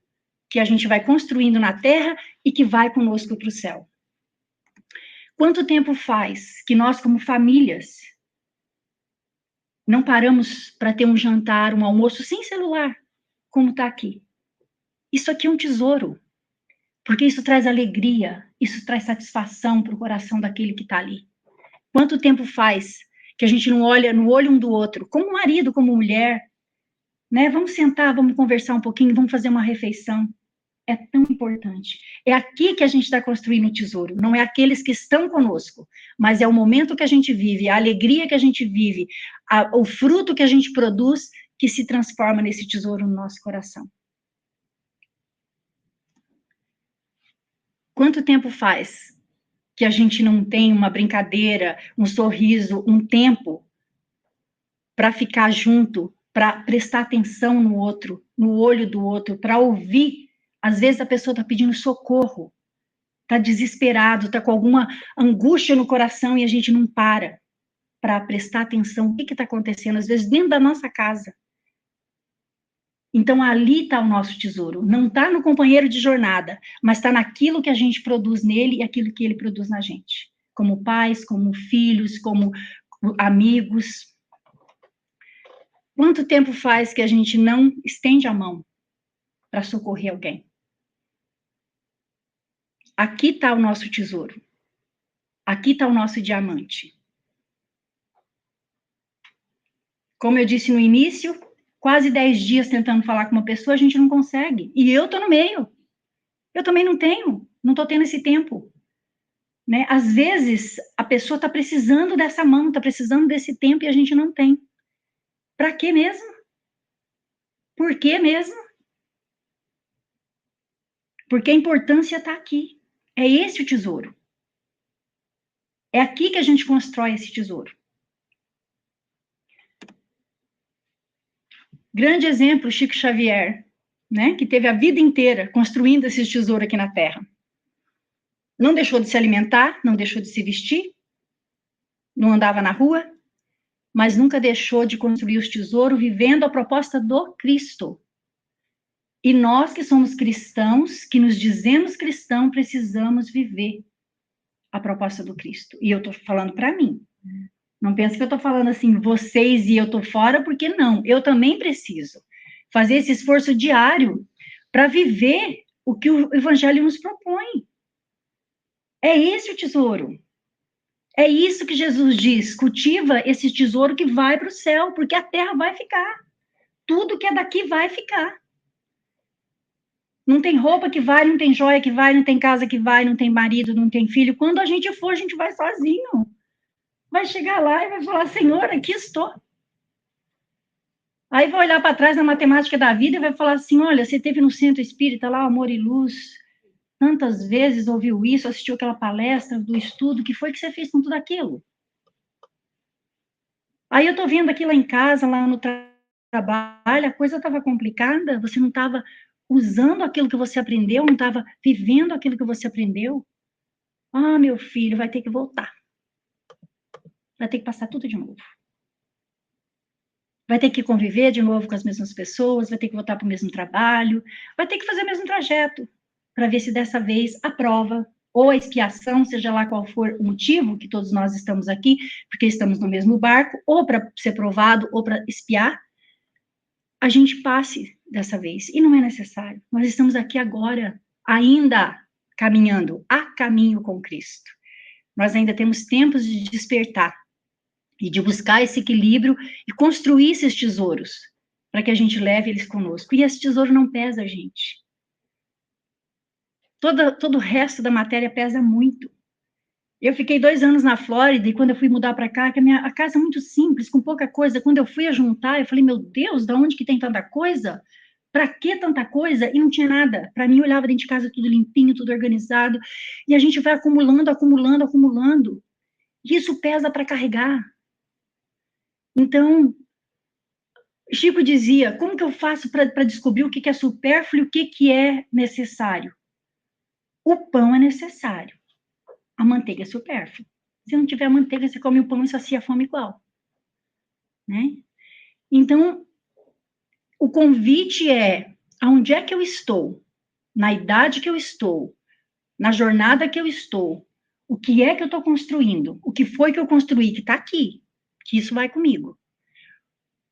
que a gente vai construindo na terra e que vai conosco para o céu. Quanto tempo faz que nós, como famílias, não paramos para ter um jantar, um almoço sem celular, como está aqui? Isso aqui é um tesouro, porque isso traz alegria, isso traz satisfação para o coração daquele que está ali. Quanto tempo faz que a gente não olha no olho um do outro, como marido, como mulher, né? Vamos sentar, vamos conversar um pouquinho, vamos fazer uma refeição. É tão importante. É aqui que a gente está construindo o tesouro, não é aqueles que estão conosco, mas é o momento que a gente vive, a alegria que a gente vive, o fruto que a gente produz, que se transforma nesse tesouro no nosso coração. Quanto tempo faz que a gente não tem uma brincadeira, um sorriso, um tempo para ficar junto, para prestar atenção no outro, no olho do outro, para ouvir? Às vezes a pessoa está pedindo socorro, está desesperado, está com alguma angústia no coração e a gente não para prestar atenção. O que está acontecendo? Às vezes dentro da nossa casa. Então ali está o nosso tesouro. Não está no companheiro de jornada, mas está naquilo que a gente produz nele e aquilo que ele produz na gente. Como pais, como filhos, como amigos. Quanto tempo faz que a gente não estende a mão para socorrer alguém? Aqui está o nosso tesouro. Aqui está o nosso diamante. Como eu disse no início, quase 10 dias tentando falar com uma pessoa, a gente não consegue. E eu estou no meio. Eu também não estou tendo esse tempo. Né? Às vezes, a pessoa está precisando dessa mão, está precisando desse tempo e a gente não tem. Para quê mesmo? Por quê mesmo? Porque a importância está aqui. É esse o tesouro. É aqui que a gente constrói esse tesouro. Grande exemplo, Chico Xavier, né, que teve a vida inteira construindo esse tesouro aqui na Terra. Não deixou de se alimentar, não deixou de se vestir, não andava na rua, mas nunca deixou de construir os tesouros vivendo a proposta do Cristo. E nós que somos cristãos, que nos dizemos cristãos, precisamos viver a proposta do Cristo. E eu estou falando para mim. Não pense que eu estou falando assim, vocês e eu estou fora, porque não. Eu também preciso fazer esse esforço diário para viver o que o Evangelho nos propõe. É esse o tesouro. É isso que Jesus diz, cultiva esse tesouro que vai para o céu, porque a terra vai ficar. Tudo que é daqui vai ficar. Não tem roupa que vai, não tem joia que vai, não tem casa que vai, não tem marido, não tem filho. Quando a gente for, a gente vai sozinho. Vai chegar lá e vai falar, Senhor, aqui estou. Aí vai olhar para trás na matemática da vida e vai falar assim, olha, você esteve no centro espírita lá, Amor e Luz, tantas vezes ouviu isso, assistiu aquela palestra do estudo, que foi que você fez com tudo aquilo? Aí eu estou vendo aqui lá em casa, lá no trabalho, a coisa estava complicada, você não estava usando aquilo que você aprendeu, não estava vivendo aquilo que você aprendeu. Ah, meu filho, vai ter que voltar. Vai ter que passar tudo de novo. Vai ter que conviver de novo com as mesmas pessoas, vai ter que voltar para o mesmo trabalho, vai ter que fazer o mesmo trajeto, para ver se dessa vez a prova ou a expiação, seja lá qual for o motivo que todos nós estamos aqui, porque estamos no mesmo barco, ou para ser provado, ou para expiar, a gente passe dessa vez. E não é necessário. Nós estamos aqui agora, ainda caminhando, a caminho com Cristo. Nós ainda temos tempos de despertar e de buscar esse equilíbrio e construir esses tesouros, para que a gente leve eles conosco. E esse tesouro não pesa a gente. Todo o resto da matéria pesa muito. Eu fiquei 2 anos na Flórida, e quando eu fui mudar para cá, que a casa é muito simples, com pouca coisa, quando eu fui a juntar, eu falei, meu Deus, de onde que tem tanta coisa? Para que tanta coisa? E não tinha nada. Para mim, eu olhava dentro de casa tudo limpinho, tudo organizado, e a gente vai acumulando, acumulando, acumulando. E isso pesa para carregar. Então, Chico dizia, como que eu faço para descobrir o que é supérfluo e o que é necessário? O pão é necessário, a manteiga é supérflua. Se não tiver manteiga, você come o pão e sacia a fome igual, né? Então, o convite é, aonde é que eu estou? Na idade que eu estou? Na jornada que eu estou? O que é que eu estou construindo? O que foi que eu construí que está aqui? Que isso vai comigo.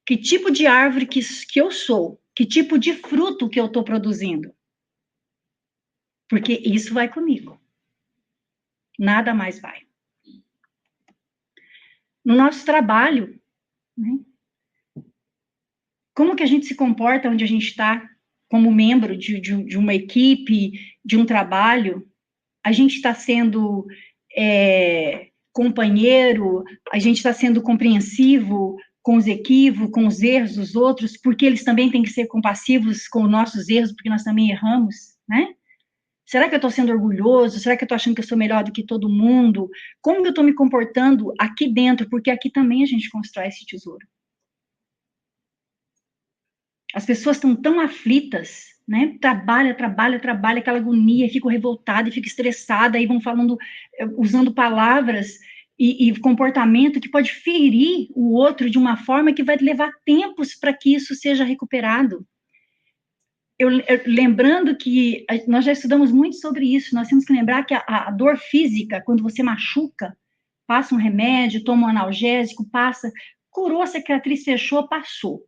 Que tipo de árvore que eu sou? Que tipo de fruto que eu estou produzindo? Porque isso vai comigo. Nada mais vai. No nosso trabalho, né? Como que a gente se comporta onde a gente está, como membro de uma equipe, de um trabalho? A gente está sendo companheiro, a gente está sendo compreensivo com os equívocos, com os erros dos outros, porque eles também têm que ser compassivos com os nossos erros, porque nós também erramos, né? Será que eu estou sendo orgulhoso? Será que eu estou achando que eu sou melhor do que todo mundo? Como que eu estou me comportando aqui dentro? Porque aqui também a gente constrói esse tesouro. As pessoas estão tão aflitas, né? Trabalha, aquela agonia, ficam revoltadas, ficam estressadas, aí vão falando, usando palavras e comportamento que pode ferir o outro de uma forma que vai levar tempos para que isso seja recuperado. Lembrando que nós já estudamos muito sobre isso, nós temos que lembrar que a dor física, quando você machuca, passa um remédio, toma um analgésico, passa, curou, a cicatriz fechou, passou.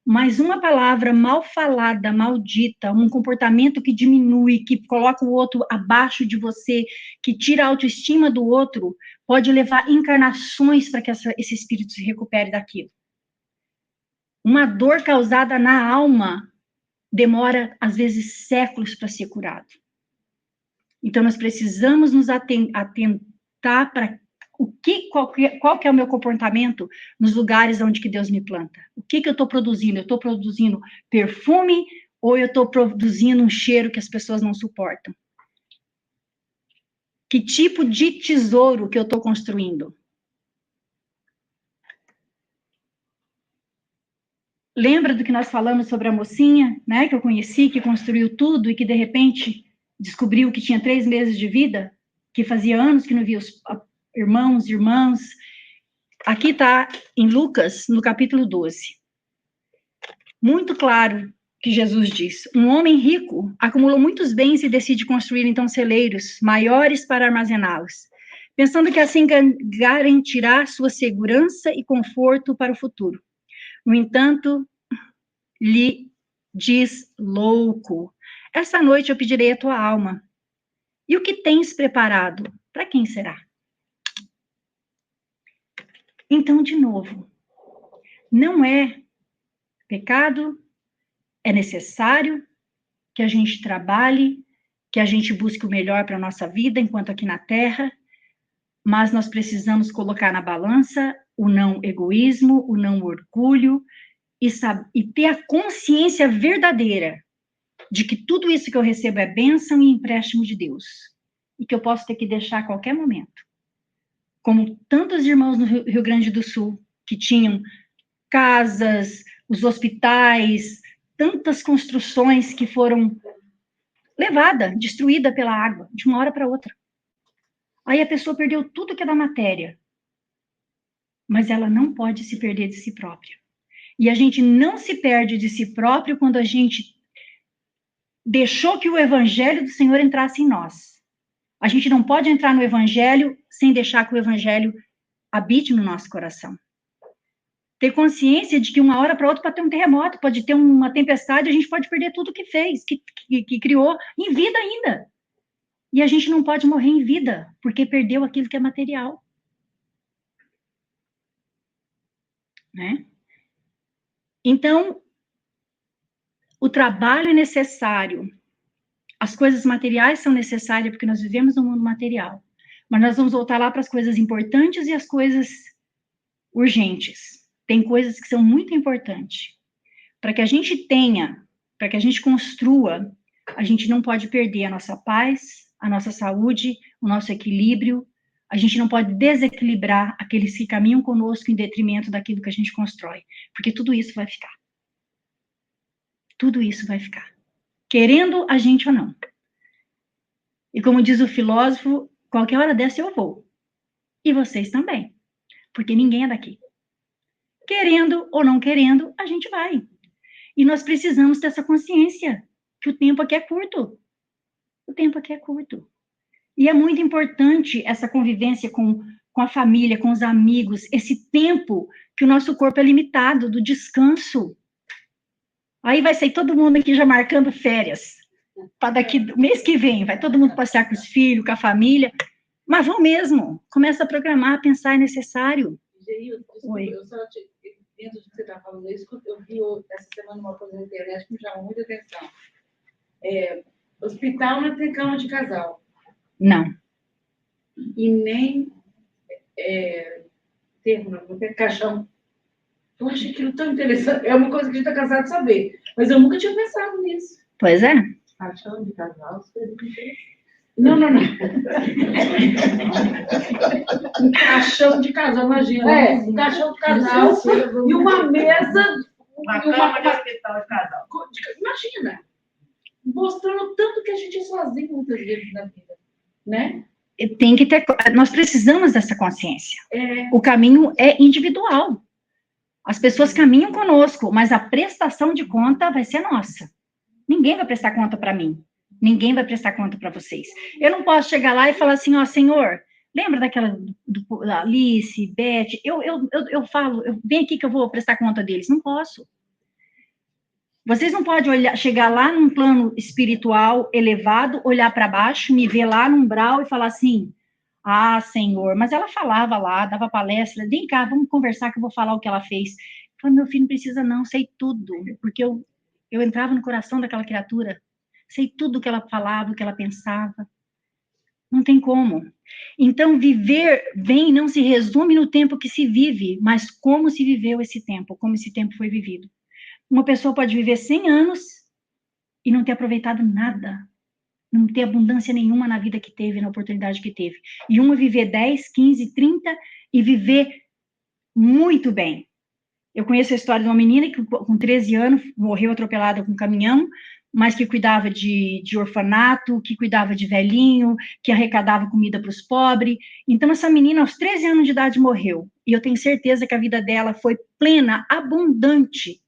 Mas uma palavra mal falada, maldita, um comportamento que diminui, que coloca o outro abaixo de você, que tira a autoestima do outro, pode levar encarnações para que esse espírito se recupere daquilo. Uma dor causada na alma demora, às vezes, séculos para ser curado. Então, nós precisamos nos atentar para qual que é o meu comportamento nos lugares onde que Deus me planta. O que eu estou produzindo? Eu estou produzindo perfume ou eu estou produzindo um cheiro que as pessoas não suportam? Que tipo de tesouro que eu estou construindo? Lembra do que nós falamos sobre a mocinha, né, que eu conheci, que construiu tudo e que, de repente, descobriu que tinha 3 meses de vida, que fazia anos que não via os irmãos. Aqui está em Lucas, no capítulo 12. Muito claro que Jesus diz: um homem rico acumulou muitos bens e decide construir, então, celeiros maiores para armazená-los, pensando que assim garantirá sua segurança e conforto para o futuro. No entanto, lhe diz louco: essa noite eu pedirei a tua alma. E o que tens preparado? Para quem será? Então, de novo, não é pecado, é necessário que a gente trabalhe, que a gente busque o melhor para a nossa vida, enquanto aqui na Terra, mas nós precisamos colocar na balança o não egoísmo, o não orgulho, e ter a consciência verdadeira de que tudo isso que eu recebo é bênção e empréstimo de Deus, e que eu posso ter que deixar a qualquer momento. Como tantos irmãos no Rio Grande do Sul, que tinham casas, os hospitais, tantas construções que foram levadas, destruídas pela água, de uma hora para outra. Aí a pessoa perdeu tudo que é da matéria, mas ela não pode se perder de si própria. E a gente não se perde de si próprio quando a gente deixou que o evangelho do Senhor entrasse em nós. A gente não pode entrar no evangelho sem deixar que o evangelho habite no nosso coração. Ter consciência de que uma hora para outra pode ter um terremoto, pode ter uma tempestade, a gente pode perder tudo que fez, que criou, em vida ainda. E a gente não pode morrer em vida, porque perdeu aquilo que é material. Né? Então, o trabalho é necessário, as coisas materiais são necessárias porque nós vivemos no mundo material, mas nós vamos voltar lá para as coisas importantes e as coisas urgentes. Tem coisas que são muito importantes. Para que a gente tenha, para que a gente construa, a gente não pode perder a nossa paz, a nossa saúde, o nosso equilíbrio, a gente não pode desequilibrar aqueles que caminham conosco em detrimento daquilo que a gente constrói, porque tudo isso vai ficar. Tudo isso vai ficar. Querendo a gente ou não. E como diz o filósofo, qualquer hora dessa eu vou. E vocês também. Porque ninguém é daqui. Querendo ou não querendo, a gente vai. E nós precisamos ter essa consciência que o tempo aqui é curto. O tempo aqui é curto. E é muito importante essa convivência com a família, com os amigos, esse tempo que o nosso corpo é limitado, do descanso. Aí vai sair todo mundo aqui já marcando férias. Para daqui, mês que vem, vai todo mundo passear com os filhos, com a família. Mas vão mesmo. Começa a programar, a pensar, é necessário. Oi. Eu só dentro do que você está falando, eu vi essa semana uma coisa na internet que me chamou muita atenção. Hospital não tem cama de casal. Não. E nem não tem caixão. Eu achei aquilo tão interessante. É uma coisa que a gente está cansado de saber. Mas eu nunca tinha pensado nisso. Pois é. Caixão de casal, isso é muito interessante. Não. Um caixão de casal, imagina. Um caixão de casal e uma mesa. Uma cama de hospital de casal. Imagina. Mostrando tanto que a gente é sozinho muitas vezes na vida, né? Tem que ter, nós precisamos dessa consciência. O caminho é individual. As pessoas caminham conosco, mas a prestação de conta vai ser nossa. Ninguém vai prestar conta para mim. Ninguém vai prestar conta para vocês. Eu não posso chegar lá e falar assim, ó, Senhor, lembra daquela da Alice, Beth? Eu falo, vem aqui que eu vou prestar conta deles. Não posso. Vocês não podem chegar lá num plano espiritual elevado, olhar para baixo, me ver lá no umbral e falar assim, ah, Senhor, mas ela falava lá, dava palestra, vem cá, vamos conversar que eu vou falar o que ela fez. Eu falei, meu filho, não precisa não, sei tudo, porque eu entrava no coração daquela criatura, sei tudo o que ela falava, o que ela pensava. Não tem como. Então, viver bem não se resume no tempo que se vive, mas como se viveu esse tempo, como esse tempo foi vivido. Uma pessoa pode viver 100 anos e não ter aproveitado nada, não ter abundância nenhuma na vida que teve, na oportunidade que teve. E uma viver 10, 15, 30 e viver muito bem. Eu conheço a história de uma menina que com 13 anos morreu atropelada com um caminhão, mas que cuidava de orfanato, que cuidava de velhinho, que arrecadava comida para os pobres. Então, essa menina, aos 13 anos de idade, morreu. E eu tenho certeza que a vida dela foi plena, abundante,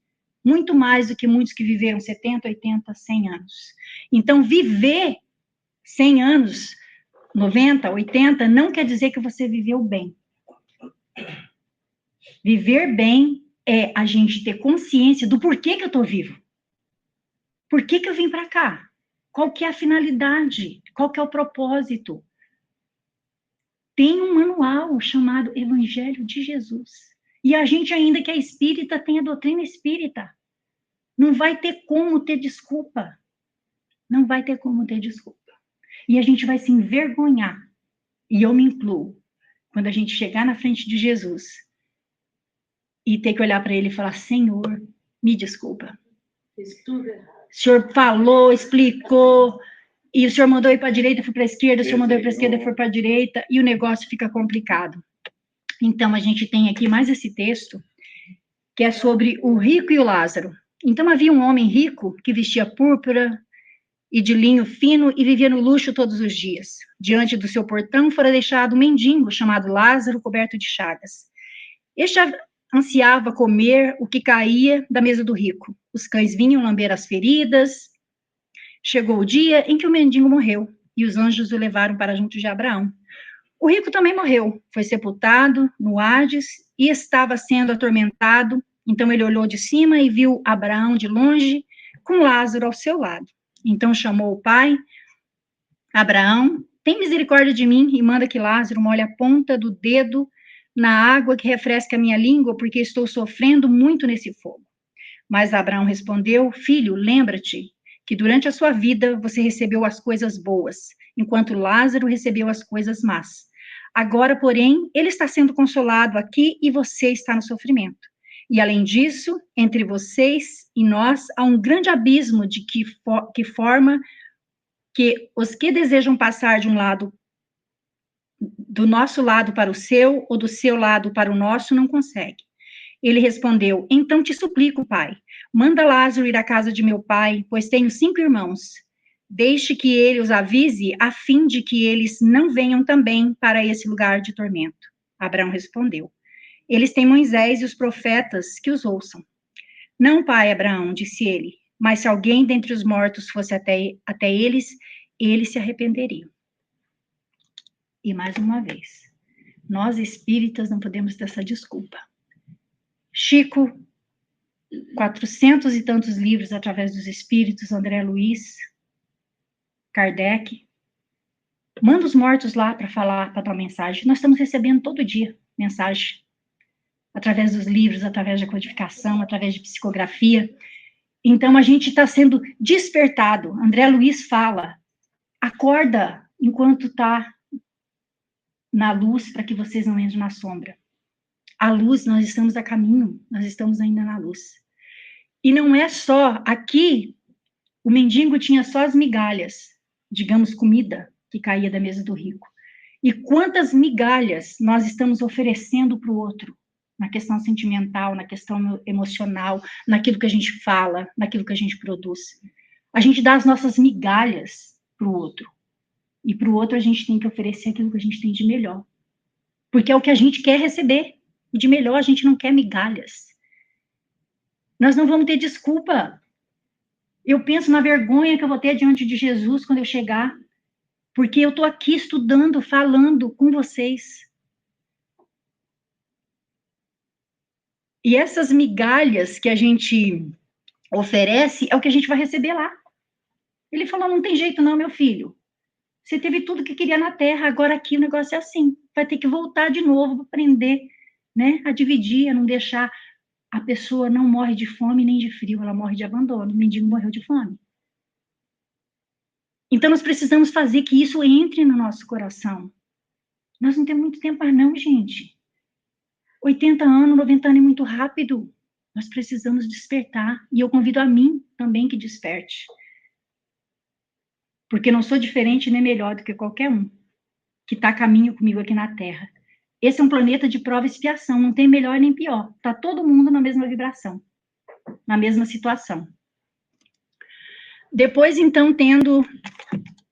muito mais do que muitos que viveram 70, 80, 100 anos. Então, viver 100 anos, 90, 80, não quer dizer que você viveu bem. Viver bem é a gente ter consciência do porquê que eu estou vivo. Por que eu vim para cá? Qual que é a finalidade? Qual que é o propósito? Tem um manual chamado Evangelho de Jesus. E a gente, ainda que é espírita, tem a doutrina espírita. Não vai ter como ter desculpa. Não vai ter como ter desculpa. E a gente vai se envergonhar. E eu me incluo. Quando a gente chegar na frente de Jesus e ter que olhar para ele e falar, Senhor, me desculpa. Fiz tudo errado. O senhor falou, explicou, e o senhor mandou ir para a direita, foi para a esquerda, o senhor mandou ir para a esquerda, foi para a direita, e o negócio fica complicado. Então, a gente tem aqui mais esse texto, que é sobre o rico e o Lázaro. Então, havia um homem rico que vestia púrpura e de linho fino e vivia no luxo todos os dias. Diante do seu portão fora deixado um mendigo chamado Lázaro, coberto de chagas. Este ansiava comer o que caía da mesa do rico. Os cães vinham lamber as feridas. Chegou o dia em que o mendigo morreu, e os anjos o levaram para junto de Abraão. O rico também morreu, foi sepultado no Hades e estava sendo atormentado. Então ele olhou de cima e viu Abraão de longe, com Lázaro ao seu lado. Então chamou o pai, Abraão, tem misericórdia de mim e manda que Lázaro molhe a ponta do dedo na água que refresca a minha língua, porque estou sofrendo muito nesse fogo. Mas Abraão respondeu, filho, lembra-te que durante a sua vida você recebeu as coisas boas, enquanto Lázaro recebeu as coisas más. Agora, porém, ele está sendo consolado aqui e você está no sofrimento. E, além disso, entre vocês e nós, há um grande abismo de que forma que os que desejam passar de um lado, do nosso lado para o seu, ou do seu lado para o nosso, não conseguem. Ele respondeu, então te suplico, pai, manda Lázaro ir à casa de meu pai, pois tenho 5 irmãos. Deixe que ele os avise, a fim de que eles não venham também para esse lugar de tormento. Abraão respondeu: eles têm Moisés e os profetas que os ouçam. Não, pai Abraão, disse ele, mas se alguém dentre os mortos fosse até eles, eles se arrependeriam. E mais uma vez, nós espíritas não podemos ter essa desculpa. Chico, 400 e tantos livros através dos espíritos, André Luiz, Kardec, manda os mortos lá para falar, para dar mensagem. Nós estamos recebendo todo dia mensagem, através dos livros, através da codificação, através de psicografia. Então, a gente está sendo despertado. André Luiz fala, acorda enquanto está na luz, para que vocês não entrem na sombra. A luz, nós estamos a caminho, nós estamos ainda na luz. E não é só, aqui, o mendigo tinha só as migalhas, digamos, comida, que caía da mesa do rico. E quantas migalhas nós estamos oferecendo para o outro, na questão sentimental, na questão emocional, naquilo que a gente fala, naquilo que a gente produz. A gente dá as nossas migalhas para o outro. E para o outro a gente tem que oferecer aquilo que a gente tem de melhor. Porque é o que a gente quer receber. De melhor a gente não quer migalhas. Nós não vamos ter desculpa. Eu penso na vergonha que eu vou ter diante de Jesus quando eu chegar. Porque eu estou aqui estudando, falando com vocês. E essas migalhas que a gente oferece é o que a gente vai receber lá. Ele falou, não tem jeito não, meu filho. Você teve tudo que queria na Terra, agora aqui o negócio é assim. Vai ter que voltar de novo para aprender, né, a dividir, a não deixar... A pessoa não morre de fome nem de frio, ela morre de abandono. O mendigo morreu de fome. Então, nós precisamos fazer que isso entre no nosso coração. Nós não temos muito tempo mais não, gente. 80 anos, 90 anos é muito rápido. Nós precisamos despertar. E eu convido a mim também que desperte. Porque não sou diferente nem melhor do que qualquer um que está a caminho comigo aqui na Terra. Esse é um planeta de prova e expiação, não tem melhor nem pior. Está todo mundo na mesma vibração, na mesma situação. Depois, então, tendo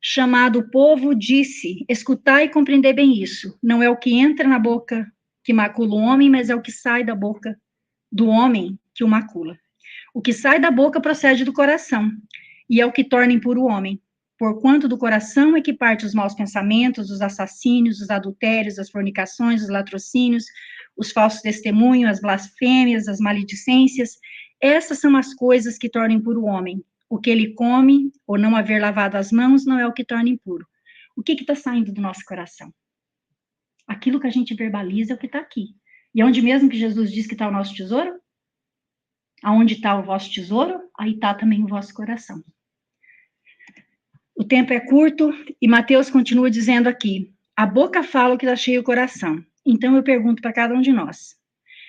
chamado o povo, disse, escutai e compreendei bem isso. Não é o que entra na boca que macula o homem, mas é o que sai da boca do homem que o macula. O que sai da boca procede do coração, e é o que torna impuro o homem. Porquanto do coração é que parte os maus pensamentos, os assassínios, os adultérios, as fornicações, os latrocínios, os falsos testemunhos, as blasfêmias, as maledicências. Essas são as coisas que tornam impuro o homem. O que ele come, ou não haver lavado as mãos, não é o que torna impuro. O que está saindo do nosso coração? Aquilo que a gente verbaliza é o que está aqui. E onde mesmo que Jesus diz que está o nosso tesouro? Aonde está o vosso tesouro, aí está também o vosso coração. O tempo é curto, e Mateus continua dizendo aqui, a boca fala o que está cheio o coração. Então eu pergunto para cada um de nós,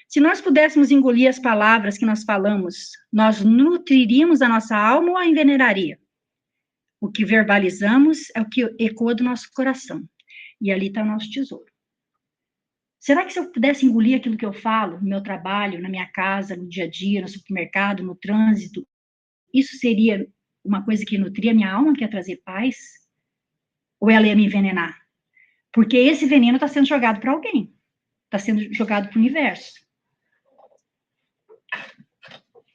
se nós pudéssemos engolir as palavras que nós falamos, nós nutriríamos a nossa alma ou a envenenaria? O que verbalizamos é o que ecoa do nosso coração, e ali está o nosso tesouro. Será que se eu pudesse engolir aquilo que eu falo, no meu trabalho, na minha casa, no dia a dia, no supermercado, no trânsito, isso seria uma coisa que nutria minha alma, que ia trazer paz? Ou ela ia me envenenar? Porque esse veneno está sendo jogado para alguém. Está sendo jogado para o universo.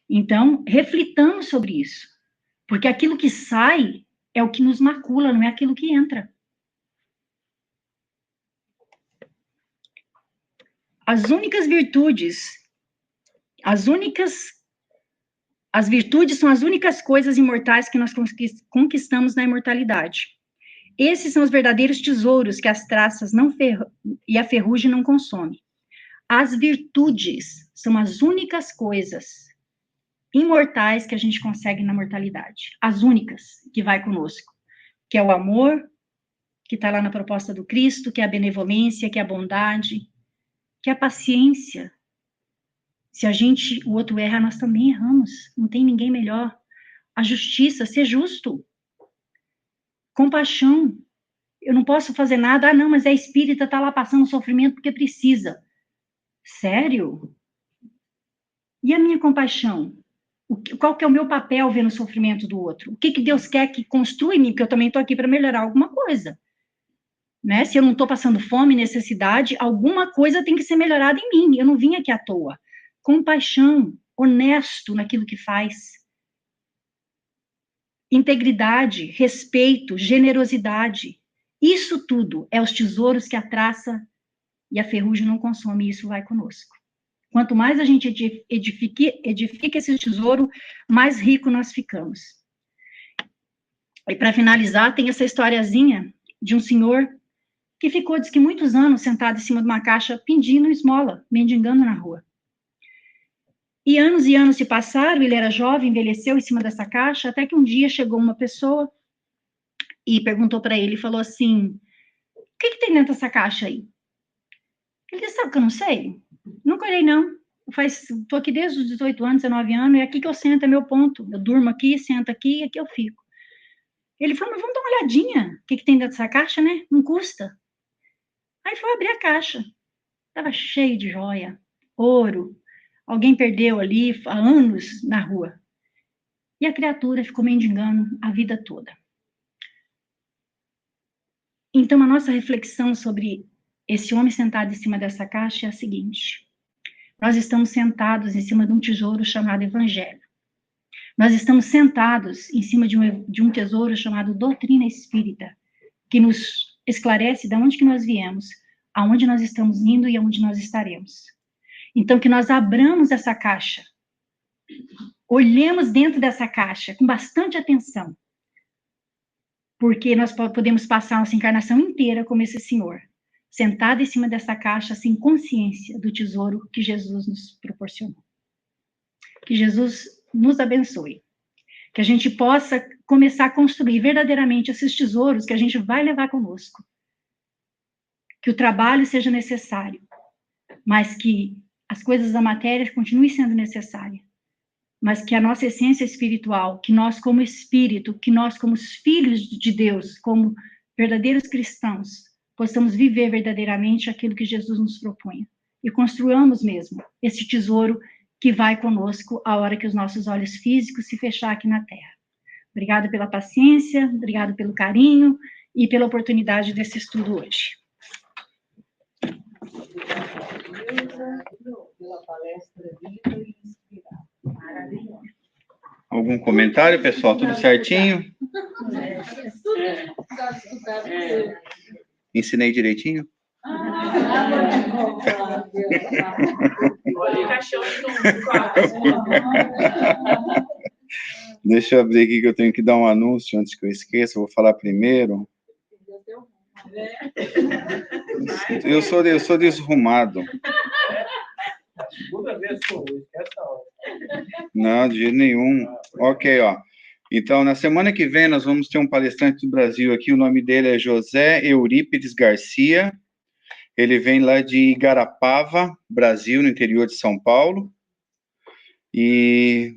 Então, reflitamos sobre isso. Porque aquilo que sai é o que nos macula, não é aquilo que entra. As únicas virtudes, as virtudes são as únicas coisas imortais que nós conquistamos na imortalidade. Esses são os verdadeiros tesouros que as traças e a ferrugem não consomem. As virtudes são as únicas coisas imortais que a gente consegue na mortalidade. As únicas que vai conosco. Que é o amor, que está lá na proposta do Cristo, que é a benevolência, que é a bondade, que é a paciência. Se o outro erra, nós também erramos. Não tem ninguém melhor. A justiça, ser justo. Compaixão. Eu não posso fazer nada. Ah, não, mas é espírita, está lá passando sofrimento porque precisa. Sério? E a minha compaixão? Qual que é o meu papel vendo o sofrimento do outro? O que Deus quer que construa em mim? Porque eu também estou aqui para melhorar alguma coisa. né? Se eu não estou passando fome, necessidade, alguma coisa tem que ser melhorada em mim. Eu não vim aqui à toa. Compaixão, honesto naquilo que faz. Integridade, respeito, generosidade. Isso tudo é os tesouros que a traça e a ferrugem não consome, e isso vai conosco. Quanto mais a gente edifica esse tesouro, mais rico nós ficamos. E para finalizar, tem essa historiazinha de um senhor que ficou, diz que muitos anos sentado em cima de uma caixa, pedindo esmola, mendigando na rua. E anos se passaram, ele era jovem, envelheceu em cima dessa caixa, até que um dia chegou uma pessoa e perguntou para ele, falou assim, o que tem dentro dessa caixa aí? Ele disse, sabe que eu não sei? Nunca olhei, não. Estou aqui desde os 18 anos, 19 anos, e é aqui que eu sento, é meu ponto. Eu durmo aqui, sento aqui, e aqui eu fico. Ele falou, mas vamos dar uma olhadinha, o que tem dentro dessa caixa, né? Não custa. Aí foi abrir a caixa. Estava cheio de joia, ouro. Alguém perdeu ali há anos na rua. E a criatura ficou mendigando a vida toda. Então, a nossa reflexão sobre esse homem sentado em cima dessa caixa é a seguinte. Nós estamos sentados em cima de um tesouro chamado Evangelho. Nós estamos sentados em cima de um tesouro chamado doutrina espírita, que nos esclarece de onde que nós viemos, aonde nós estamos indo e aonde nós estaremos. Então, que nós abramos essa caixa, olhemos dentro dessa caixa com bastante atenção, porque nós podemos passar nossa encarnação inteira como esse senhor, sentado em cima dessa caixa, sem consciência do tesouro que Jesus nos proporcionou. Que Jesus nos abençoe. Que a gente possa começar a construir verdadeiramente esses tesouros que a gente vai levar conosco. Que o trabalho seja necessário, mas que as coisas da matéria continuem sendo necessárias. Mas que a nossa essência espiritual, que nós como espírito, que nós como os filhos de Deus, como verdadeiros cristãos, possamos viver verdadeiramente aquilo que Jesus nos propõe. E construamos mesmo esse tesouro que vai conosco a hora que os nossos olhos físicos se fechar aqui na Terra. Obrigada pela paciência, obrigada pelo carinho e pela oportunidade desse estudo hoje. Pela palestra viva e inspirada. Maravilhoso. Algum comentário, pessoal? Tudo certinho? Ensinei direitinho? Deixa eu abrir aqui que eu tenho que dar um anúncio antes que eu esqueça. Eu vou falar primeiro. Eu sou desarrumado. Segunda vez que eu uso, essa hora. Não, de jeito nenhum. Ok, ó. Então, na semana que vem, nós vamos ter um palestrante do Brasil aqui. O nome dele é José Eurípides Garcia. Ele vem lá de Igarapava, Brasil, no interior de São Paulo. E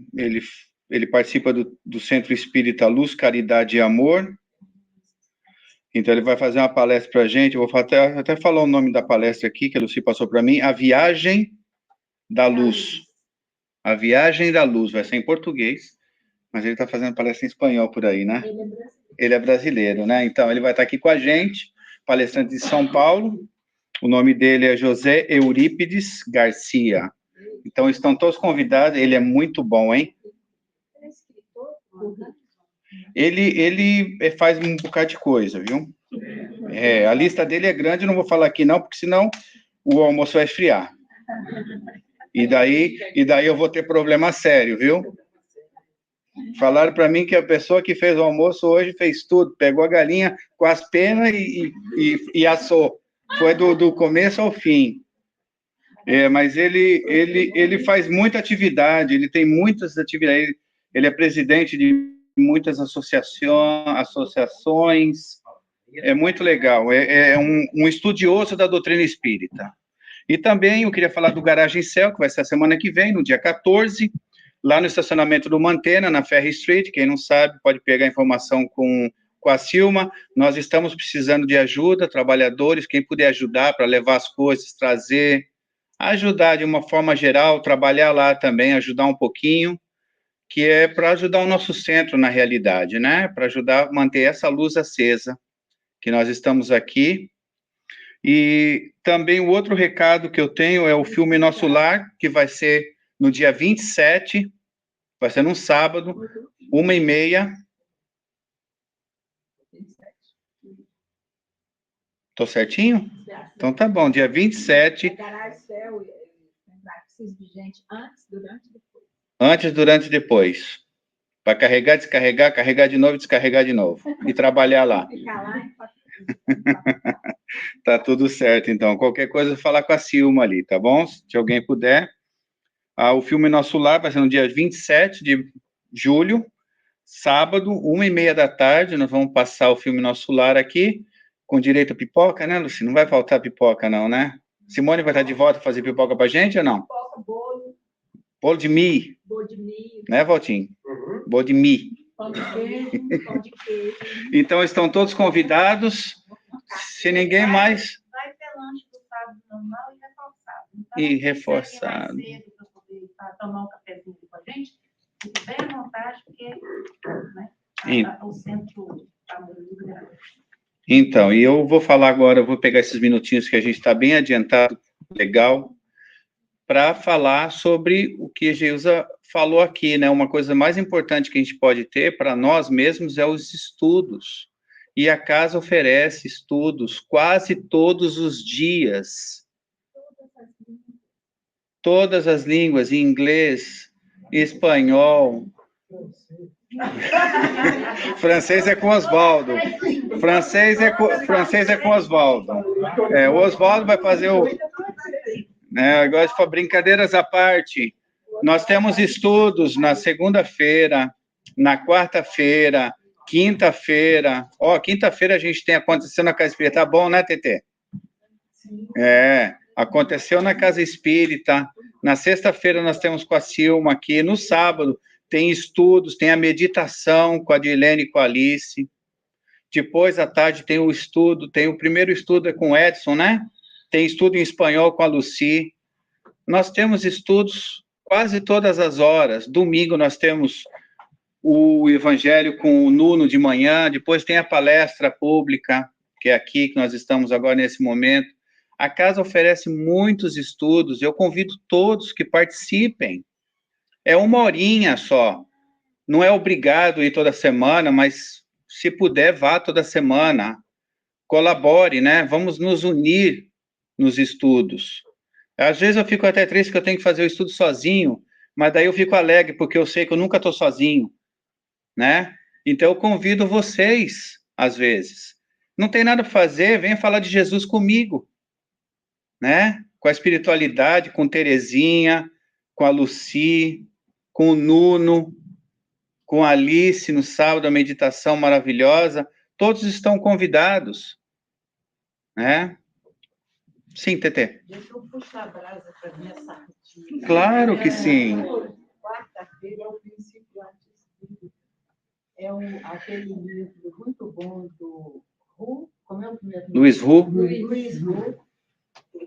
ele participa do Centro Espírita Luz, Caridade e Amor. Então, ele vai fazer uma palestra para a gente. Eu vou até falar o nome da palestra aqui, que a Lucy passou para mim. A Viagem da Luz. A Viagem da Luz. Vai ser em português, mas ele está fazendo palestra em espanhol por aí, né? Ele é brasileiro, né? Então, ele vai estar aqui com a gente, palestrante de São Paulo. O nome dele é José Eurípides Garcia. Então, estão todos convidados. Ele é muito bom, hein? Ele faz um bocado de coisa, viu? A lista dele é grande, não vou falar aqui não, porque senão o almoço vai esfriar. E daí eu vou ter problema sério, viu? Falaram para mim que a pessoa que fez o almoço hoje fez tudo, pegou a galinha com as penas e assou. Foi do começo ao fim. Mas ele faz muita atividade, ele tem muitas atividades, ele é presidente de muitas associações, é muito legal, é um estudioso da doutrina espírita. E também eu queria falar do Garagem Céu, que vai ser a semana que vem, no dia 14, lá no estacionamento do Mantena, na Ferry Street. Quem não sabe pode pegar informação com a Silma. Nós estamos precisando de ajuda, trabalhadores, quem puder ajudar para levar as coisas, trazer, ajudar de uma forma geral, trabalhar lá também, ajudar um pouquinho, que é para ajudar o nosso centro na realidade, né? Para ajudar a manter essa luz acesa, que nós estamos aqui E também o outro recado que eu tenho é o filme Nosso Lar, que vai ser no dia 27, vai ser num sábado, 1h30. Tô certinho? Então tá bom, dia 27. Antes, durante e depois. Para carregar, descarregar, carregar de novo e descarregar de novo. E trabalhar lá. Tá tudo certo, então. Qualquer coisa, falar com a Silma ali, tá bom? Se alguém puder. O filme Nosso Lar vai ser no dia 27 de julho, sábado, 1h30 da tarde. Nós vamos passar o filme Nosso Lar aqui, com direito a pipoca, né, Luci? Não vai faltar pipoca, não, né? Simone vai estar de volta fazer pipoca pra gente ou não? Pipoca, bolo. Bolo de mim. Bolo de milho. Né, Valtinho? Bolo de mim. Pão de queijo, pão de queijo. Então, estão todos convidados. Se ninguém mais... Vai ter lanche do sábado normal e reforçado. Então, E reforçado. mais cedo para poder tomar um cafezinho com a gente, fique bem à vontade, porque né, o centro está muito grande. Então, e eu vou falar agora, eu vou pegar esses minutinhos que a gente está bem adiantado, legal, para falar sobre o que a Geusa falou aqui, né? Uma coisa mais importante que a gente pode ter para nós mesmos é os estudos. E a casa oferece estudos quase todos os dias. Todas as línguas, inglês, espanhol. Francês é com Osvaldo. Francês é com Osvaldo. O Osvaldo vai fazer o... Agora, para brincadeiras à parte, nós temos estudos na segunda-feira, na quarta-feira, quinta-feira. Quinta-feira a gente tem acontecendo na Casa Espírita. Tá bom, né, Tetê? Aconteceu na Casa Espírita. Na sexta-feira nós temos com a Silma aqui. No sábado tem estudos, tem a meditação com a Dilene e com a Alice. Depois, à tarde, tem o estudo, tem o primeiro estudo com o Edson, né? Tem estudo em espanhol com a Lucy. Nós temos estudos quase todas as horas. Domingo nós temos o Evangelho com o Nuno de manhã, depois tem a palestra pública, que é aqui que nós estamos agora nesse momento. A casa oferece muitos estudos, eu convido todos que participem. É 1 horinha só. Não é obrigado ir toda semana, mas se puder, vá toda semana. Colabore, né? Vamos nos unir nos estudos. Às vezes eu fico até triste que eu tenho que fazer o estudo sozinho, mas daí eu fico alegre, porque eu sei que eu nunca estou sozinho, né? Então eu convido vocês, às vezes. Não tem nada para fazer, venha falar de Jesus comigo, né? Com a espiritualidade, com Terezinha, com a Lucy, com o Nuno, com a Alice no sábado, a meditação maravilhosa. Todos estão convidados, né? Sim, Tetê. Deixa eu puxar a brasa para minha sardinha. Claro que sim. Quarta-feira é o princípio artístico. Aquele livro muito bom do Hu, como é o primeiro nome? Luiz Hu. Luiz Hu,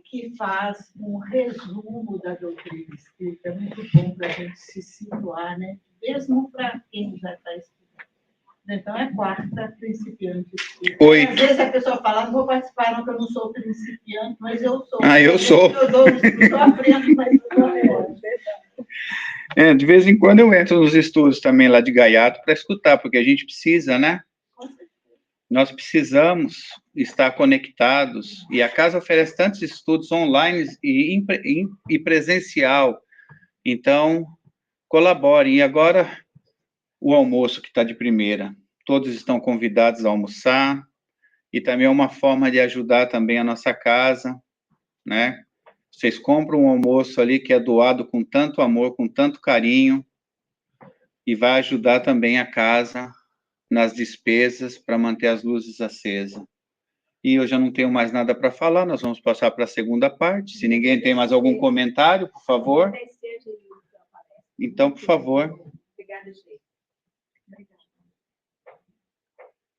que faz um resumo da doutrina espírita. É muito bom para a gente se situar, né? Mesmo para quem já está estudando. Então, é quarta, principiante. Oi. Às vezes a pessoa fala, não vou participar, não, que eu não sou principiante, mas eu sou. Eu sou. Eu aprendo, mas eu não é. De vez em quando eu entro nos estudos também lá de Gaiato para escutar, porque a gente precisa, né? Nós precisamos estar conectados, e a casa oferece tantos estudos online e presencial. Então, colaborem. E agora, o almoço que está de primeira. Todos estão convidados a almoçar, e também é uma forma de ajudar também a nossa casa, né? Vocês compram um almoço ali que é doado com tanto amor, com tanto carinho, e vai ajudar também a casa nas despesas para manter as luzes acesas. E eu já não tenho mais nada para falar, nós vamos passar para a segunda parte. Se ninguém tem mais algum comentário, por favor. Então, por favor. Obrigada, gente.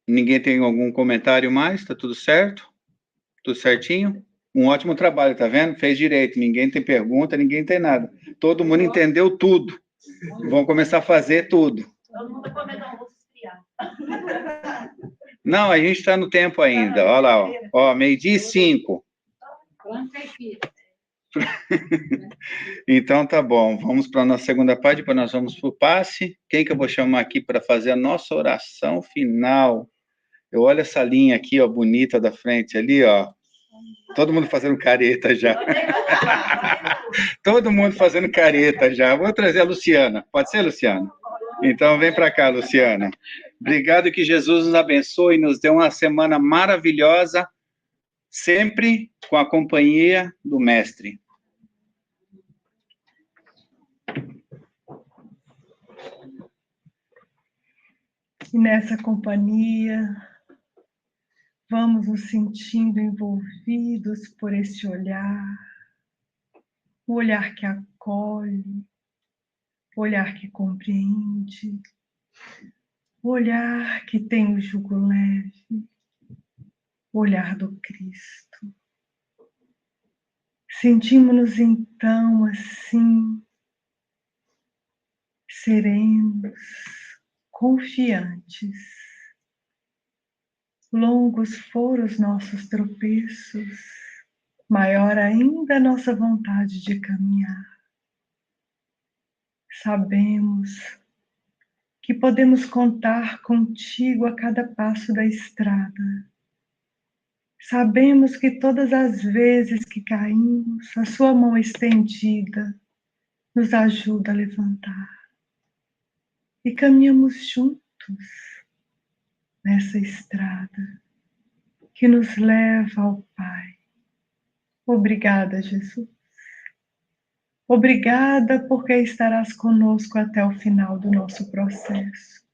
Ninguém tem algum comentário mais? Está tudo certo? Tudo certinho? Um ótimo trabalho, tá vendo? Fez direito. Ninguém tem pergunta, ninguém tem nada. Todo mundo entendeu tudo. Vão começar a fazer tudo. Todo mundo comendo almoço esfriado. Não, a gente está no tempo ainda. Olha lá, ó. 12:05. caipira. Então tá bom, vamos para a nossa segunda parte, depois nós vamos para o passe. Quem que eu vou chamar aqui para fazer a nossa oração final? Eu olho essa linha aqui, ó, bonita da frente ali, ó. Todo mundo fazendo careta já. Todo mundo fazendo careta já. Vou trazer a Luciana. Pode ser, Luciana? Então vem para cá, Luciana. Obrigado, que Jesus nos abençoe e nos dê uma semana maravilhosa, sempre com a companhia do Mestre. E nessa companhia, vamos nos sentindo envolvidos por esse olhar, o olhar que acolhe, o olhar que compreende, o olhar que tem o jugo leve, o olhar do Cristo. Sentimos-nos então assim, serenos, confiantes. Longos foram os nossos tropeços, maior ainda a nossa vontade de caminhar. Sabemos que podemos contar contigo a cada passo da estrada. Sabemos que todas as vezes que caímos, a sua mão estendida nos ajuda a levantar. E caminhamos juntos nessa estrada que nos leva ao Pai. Obrigada, Jesus. Obrigada porque estarás conosco até o final do nosso processo.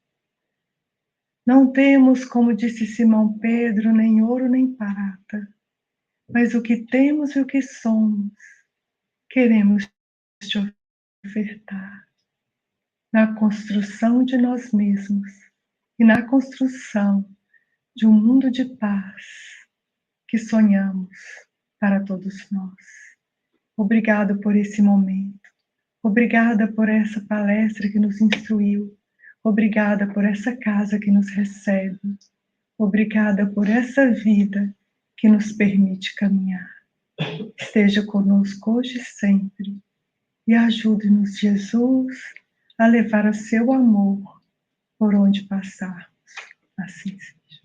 Não temos, como disse Simão Pedro, nem ouro nem prata, mas o que temos e o que somos, queremos te ofertar na construção de nós mesmos e na construção de um mundo de paz que sonhamos para todos nós. Obrigado por esse momento. Obrigada por essa palestra que nos instruiu. Obrigada por essa casa que nos recebe. Obrigada por essa vida que nos permite caminhar. Esteja conosco hoje e sempre. E ajude-nos, Jesus, a levar o seu amor por onde passarmos. Assim seja.